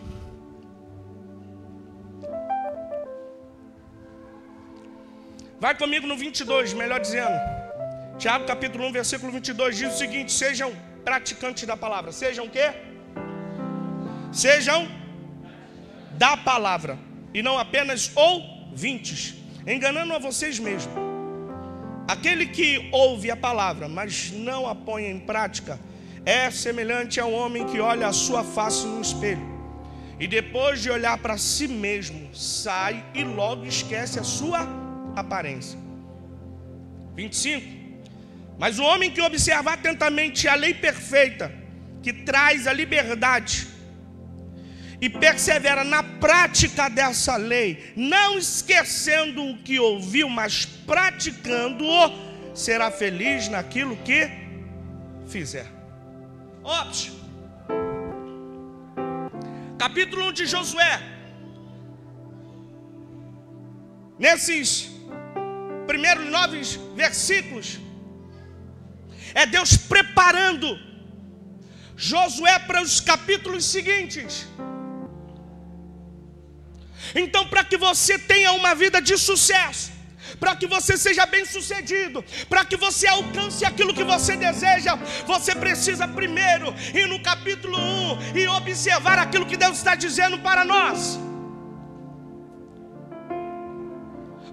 Vai comigo no 22, melhor dizendo. Tiago capítulo 1, versículo 22 diz o seguinte: sejam praticantes da palavra. Sejam o quê? Sejam da palavra, e não apenas ouvintes, enganando a vocês mesmos. Aquele que ouve a palavra, mas não a põe em prática, é semelhante a um homem que olha a sua face no espelho, e depois de olhar para si mesmo, sai e logo esquece a sua aparência. 25. Mas o homem que observa atentamente a lei perfeita, que traz a liberdade, e persevera na prática dessa lei, não esquecendo o que ouviu, mas praticando-o, será feliz naquilo que fizer. Ops. Capítulo 1 de Josué. Nesses primeiros 9 versículos, é Deus preparando Josué para os capítulos seguintes. Então, para que você tenha uma vida de sucesso, para que você seja bem sucedido, para que você alcance aquilo que você deseja, você precisa primeiro ir no capítulo 1 e observar aquilo que Deus está dizendo para nós.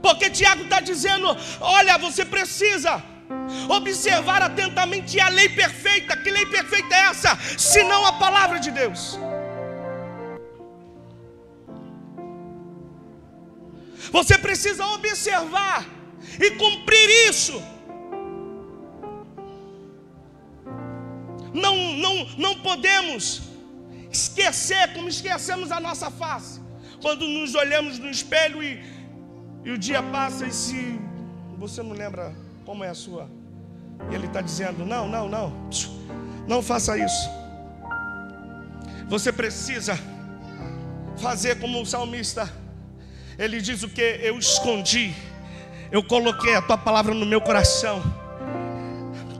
Porque Tiago está dizendo: olha, você precisa observar atentamente a lei perfeita. Que lei perfeita é essa? Senão a palavra de Deus. Você precisa observar e cumprir isso. Não podemos esquecer como esquecemos a nossa face. Quando nos olhamos no espelho e o dia passa e se você não lembra como é a sua. E ele está dizendo: não faça isso. Você precisa fazer como o salmista. Ele diz o que? Eu escondi, eu coloquei a tua palavra no meu coração,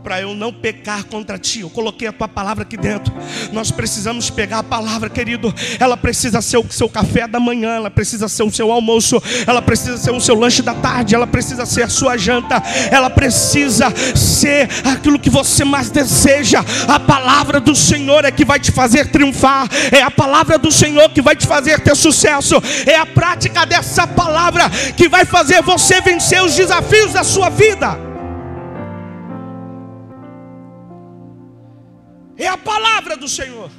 para eu não pecar contra ti. Eu coloquei a tua palavra aqui dentro. Nós precisamos pegar a palavra, querido. Ela precisa ser o seu café da manhã, ela precisa ser o seu almoço, ela precisa ser o seu lanche da tarde, ela precisa ser a sua janta, ela precisa ser aquilo que você mais deseja. A palavra do Senhor é que vai te fazer triunfar, é a palavra do Senhor que vai te fazer ter sucesso, é a prática dessa palavra que vai fazer você vencer os desafios da sua vida. É a palavra do Senhor.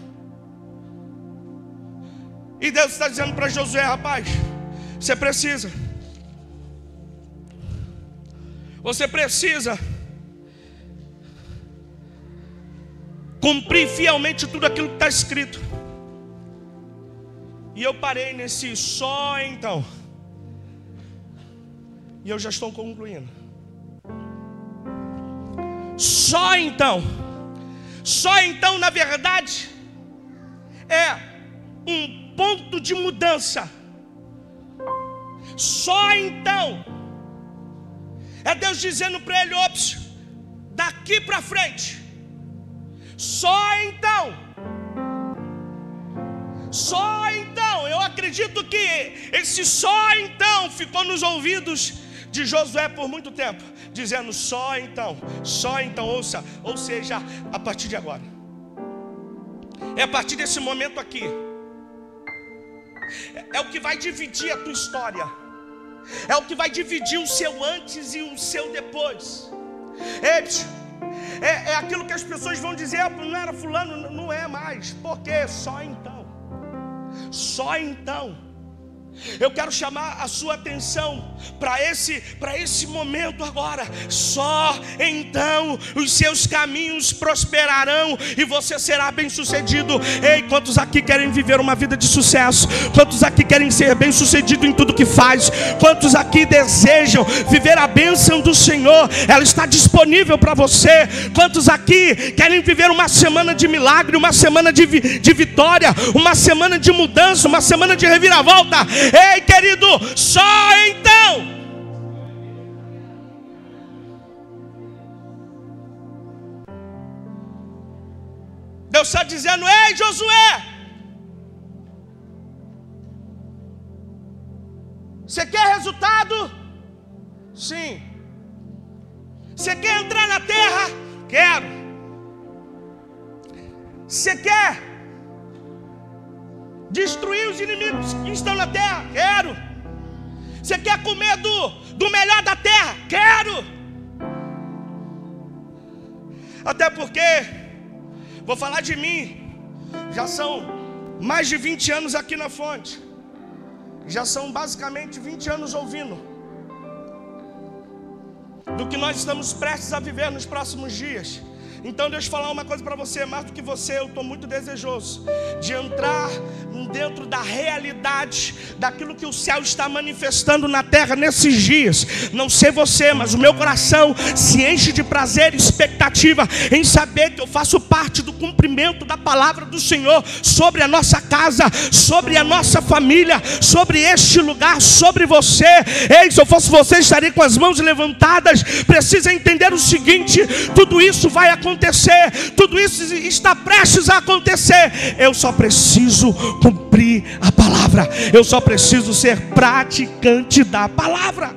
E Deus está dizendo para Josué: rapaz, você precisa cumprir fielmente tudo aquilo que está escrito. E eu parei nesse só então. E eu já estou concluindo. Só então, na verdade, é um ponto de mudança. Só então é Deus dizendo para ele: ops, daqui para frente. Só então, eu acredito que esse só então ficou nos ouvidos de Josué por muito tempo, dizendo só então, ouça, ou seja, a partir de agora, é a partir desse momento aqui, é o que vai dividir a tua história, é o que vai dividir o seu antes e o seu depois. É aquilo que as pessoas vão dizer: não era fulano, não é mais. Por quê? Só então. Eu quero chamar a sua atenção para esse momento agora. Só então os seus caminhos prosperarão e você será bem sucedido. Ei, quantos aqui querem viver uma vida de sucesso? Quantos aqui querem ser bem sucedido em tudo que faz? Quantos aqui desejam viver a bênção do Senhor? Ela está disponível para você. Quantos aqui querem viver uma semana de milagre, uma semana de vitória, uma semana de mudança, uma semana de reviravolta? Ei, querido, só então. Deus está dizendo: ei, Josué, você quer resultado? Sim. Você quer entrar na terra? Quero. Você quer destruir os inimigos que estão na terra? Quero. Você quer comer do melhor da terra? Quero. Até porque, vou falar de mim, já são mais de 20 anos aqui na fonte, já são basicamente 20 anos ouvindo do que nós estamos prestes a viver nos próximos dias. Então deixa eu falar uma coisa para você, mais do que você, eu estou muito desejoso de entrar dentro da realidade daquilo que o céu está manifestando na terra nesses dias. Não sei você, mas o meu coração se enche de prazer e expectativa em saber que eu faço parte do cumprimento da palavra do Senhor sobre a nossa casa, sobre a nossa família, sobre este lugar, sobre você. Ei, se eu fosse você, estaria com as mãos levantadas. Precisa entender o seguinte: tudo isso vai acontecer, tudo isso está prestes a acontecer. Eu só preciso cumprir a palavra, eu só preciso ser praticante da palavra.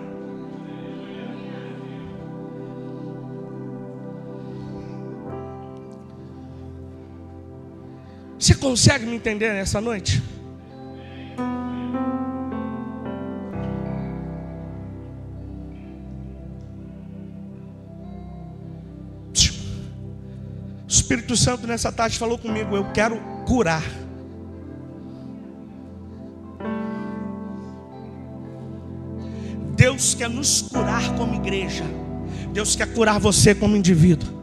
Você consegue me entender nessa noite? O Espírito Santo nessa tarde falou comigo: eu quero curar. Deus quer nos curar como igreja. Deus quer curar você como indivíduo.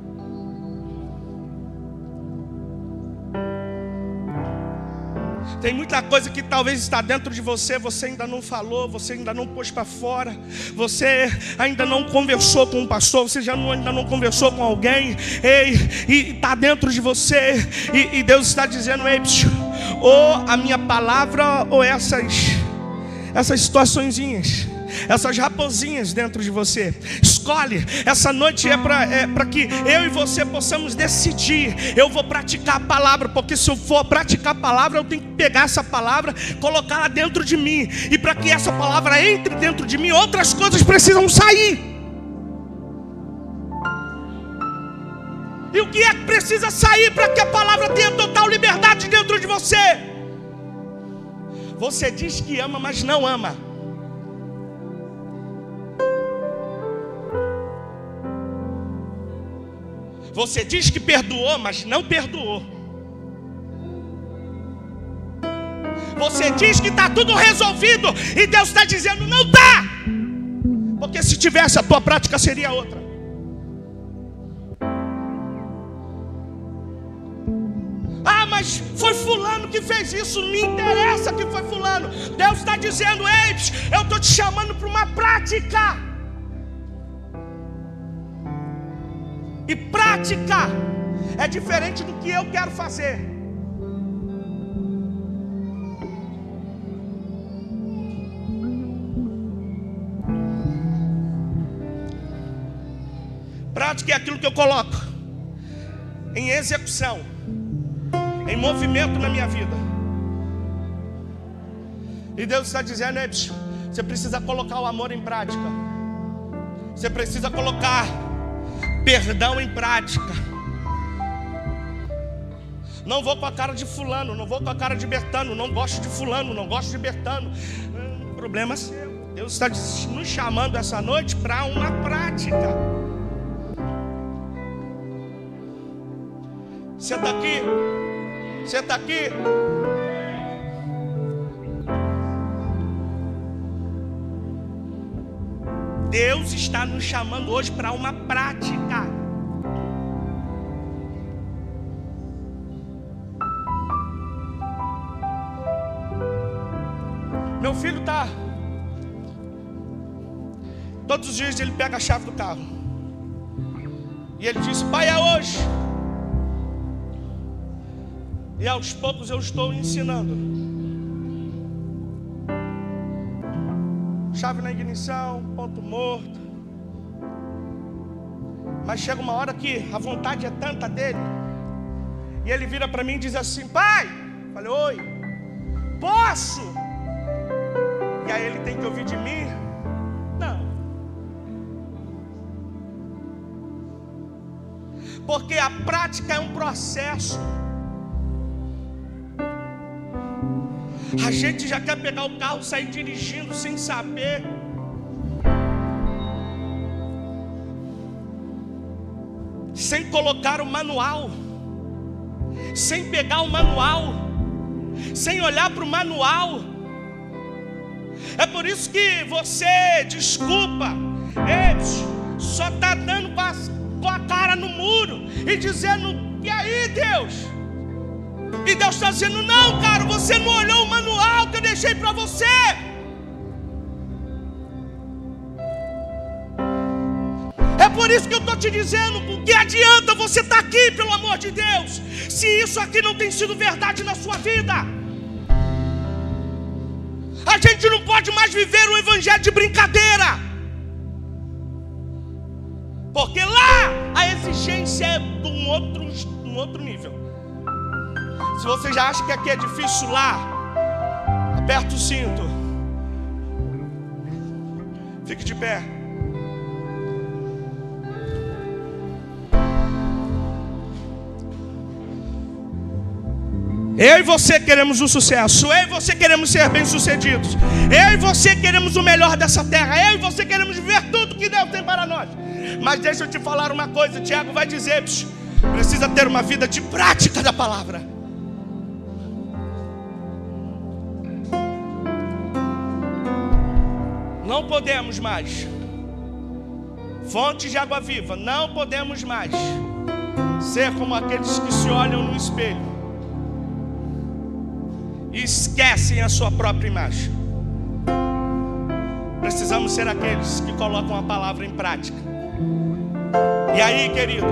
Tem muita coisa que talvez está dentro de você, você ainda não falou, você ainda não pôs para fora, você ainda não conversou com um pastor, você ainda não conversou com alguém, e está dentro de você, e Deus está dizendo: ei, ou a minha palavra, ou essas situaçõezinhas, essas raposinhas dentro de você. Escolhe. Essa noite é para que eu e você possamos decidir: eu vou praticar a palavra, porque se eu for praticar a palavra, eu tenho que pegar essa palavra, colocá-la dentro de mim, e para que essa palavra entre dentro de mim, outras coisas precisam sair. E o que é que precisa sair para que a palavra tenha total liberdade dentro de você? Você diz que ama, mas não ama. Você diz que perdoou, mas não perdoou. Você diz que está tudo resolvido e Deus está dizendo não está. Porque se tivesse, a tua prática seria outra. Ah, mas foi fulano que fez isso. Não me interessa que foi fulano. Deus está dizendo: ei, eu estou te chamando para uma prática. E prática é diferente do que eu quero fazer. Prática é aquilo que eu coloco em execução, em movimento na minha vida. E Deus está dizendo: você precisa colocar o amor em prática. Você precisa colocar perdão em prática. Não vou com a cara de fulano, não vou com a cara de Bertano, não gosto de fulano, não gosto de Bertano. Problema é seu. Deus está nos chamando essa noite para uma prática. Você está aqui? Você está aqui? Deus está nos chamando hoje para uma prática. Meu filho está... Todos os dias ele pega a chave do carro. E ele diz: pai, é hoje. E aos poucos eu estou ensinando. Chave na ignição, ponto morto. Mas chega uma hora que a vontade é tanta dele. E ele vira para mim e diz assim: pai, falei: oi, posso? E aí ele tem que ouvir de mim: não. Porque a prática é um processo. A gente já quer pegar o carro, sair dirigindo sem saber. Sem colocar o manual. Sem pegar o manual. Sem olhar para o manual. É por isso que você, desculpa, só está dando com a cara no muro e dizendo: e aí, Deus? E Deus está dizendo: não, cara, você não olhou o manual que eu deixei para você. É por isso que eu estou te dizendo: o que adianta você estar aqui, pelo amor de Deus, se isso aqui não tem sido verdade na sua vida? A gente não pode mais viver um evangelho de brincadeira, porque lá a exigência é de um outro nível. Se você já acha que aqui é difícil, lá, aperta o cinto. Fique de pé. Eu e você queremos o sucesso. Eu e você queremos ser bem-sucedidos. Eu e você queremos o melhor dessa terra. Eu e você queremos viver tudo que Deus tem para nós. Mas deixa eu te falar uma coisa. Tiago vai dizer: precisa ter uma vida de prática da palavra. Não podemos mais, fontes de água viva, não podemos mais ser como aqueles que se olham no espelho e esquecem a sua própria imagem. Precisamos ser aqueles que colocam a palavra em prática. E aí, querido,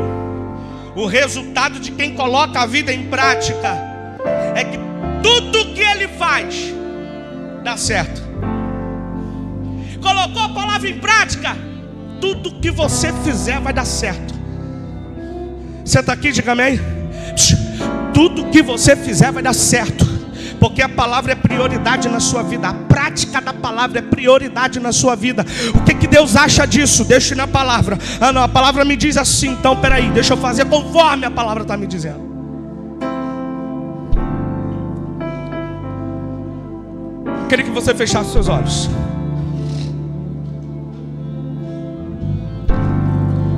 o resultado de quem coloca a vida em prática é que tudo que ele faz dá certo. Colocou a palavra em prática, tudo que você fizer vai dar certo. Você está aqui, diga amém. Tudo que você fizer vai dar certo, porque a palavra é prioridade na sua vida. A prática da palavra é prioridade na sua vida. O que Deus acha disso? Deixa na palavra. Ah não, a palavra me diz assim, então peraí, deixa eu fazer conforme a palavra está me dizendo. Eu queria que você fechasse seus olhos.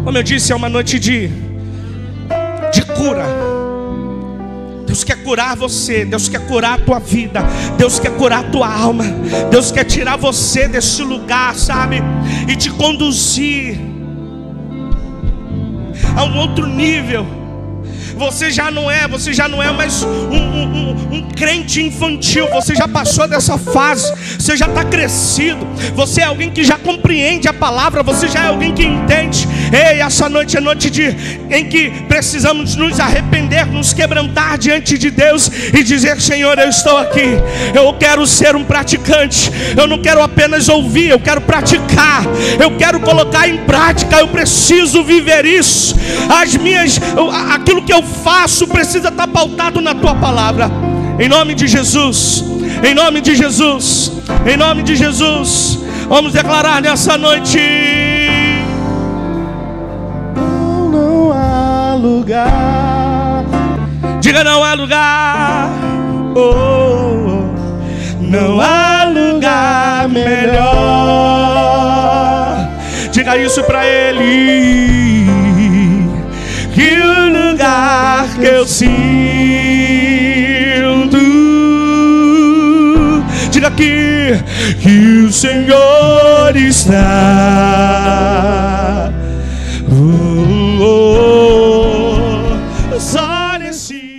Como eu disse, é uma noite de cura. Deus quer curar você, Deus quer curar a tua vida, Deus quer curar a tua alma, Deus quer tirar você desse lugar, sabe? E te conduzir a um outro nível. Você já não é mais um crente infantil. Você já passou dessa fase. Você já está crescido. Você é alguém que já compreende a palavra. Você já é alguém que entende. Ei, essa noite é noite em que precisamos nos arrepender, nos quebrantar diante de Deus e dizer: Senhor, eu estou aqui. Eu quero ser um praticante. Eu não quero apenas ouvir, eu quero praticar. Eu quero colocar em prática. Eu preciso viver isso. Aquilo que eu faço precisa estar pautado na tua palavra. Em nome de Jesus, em nome de Jesus, em nome de Jesus, vamos declarar nessa noite: não há lugar. Diga: não há lugar. Oh, não há lugar melhor. Diga isso para ele. Que o lugar que eu sinto, diga aqui, que o Senhor está. Só nesse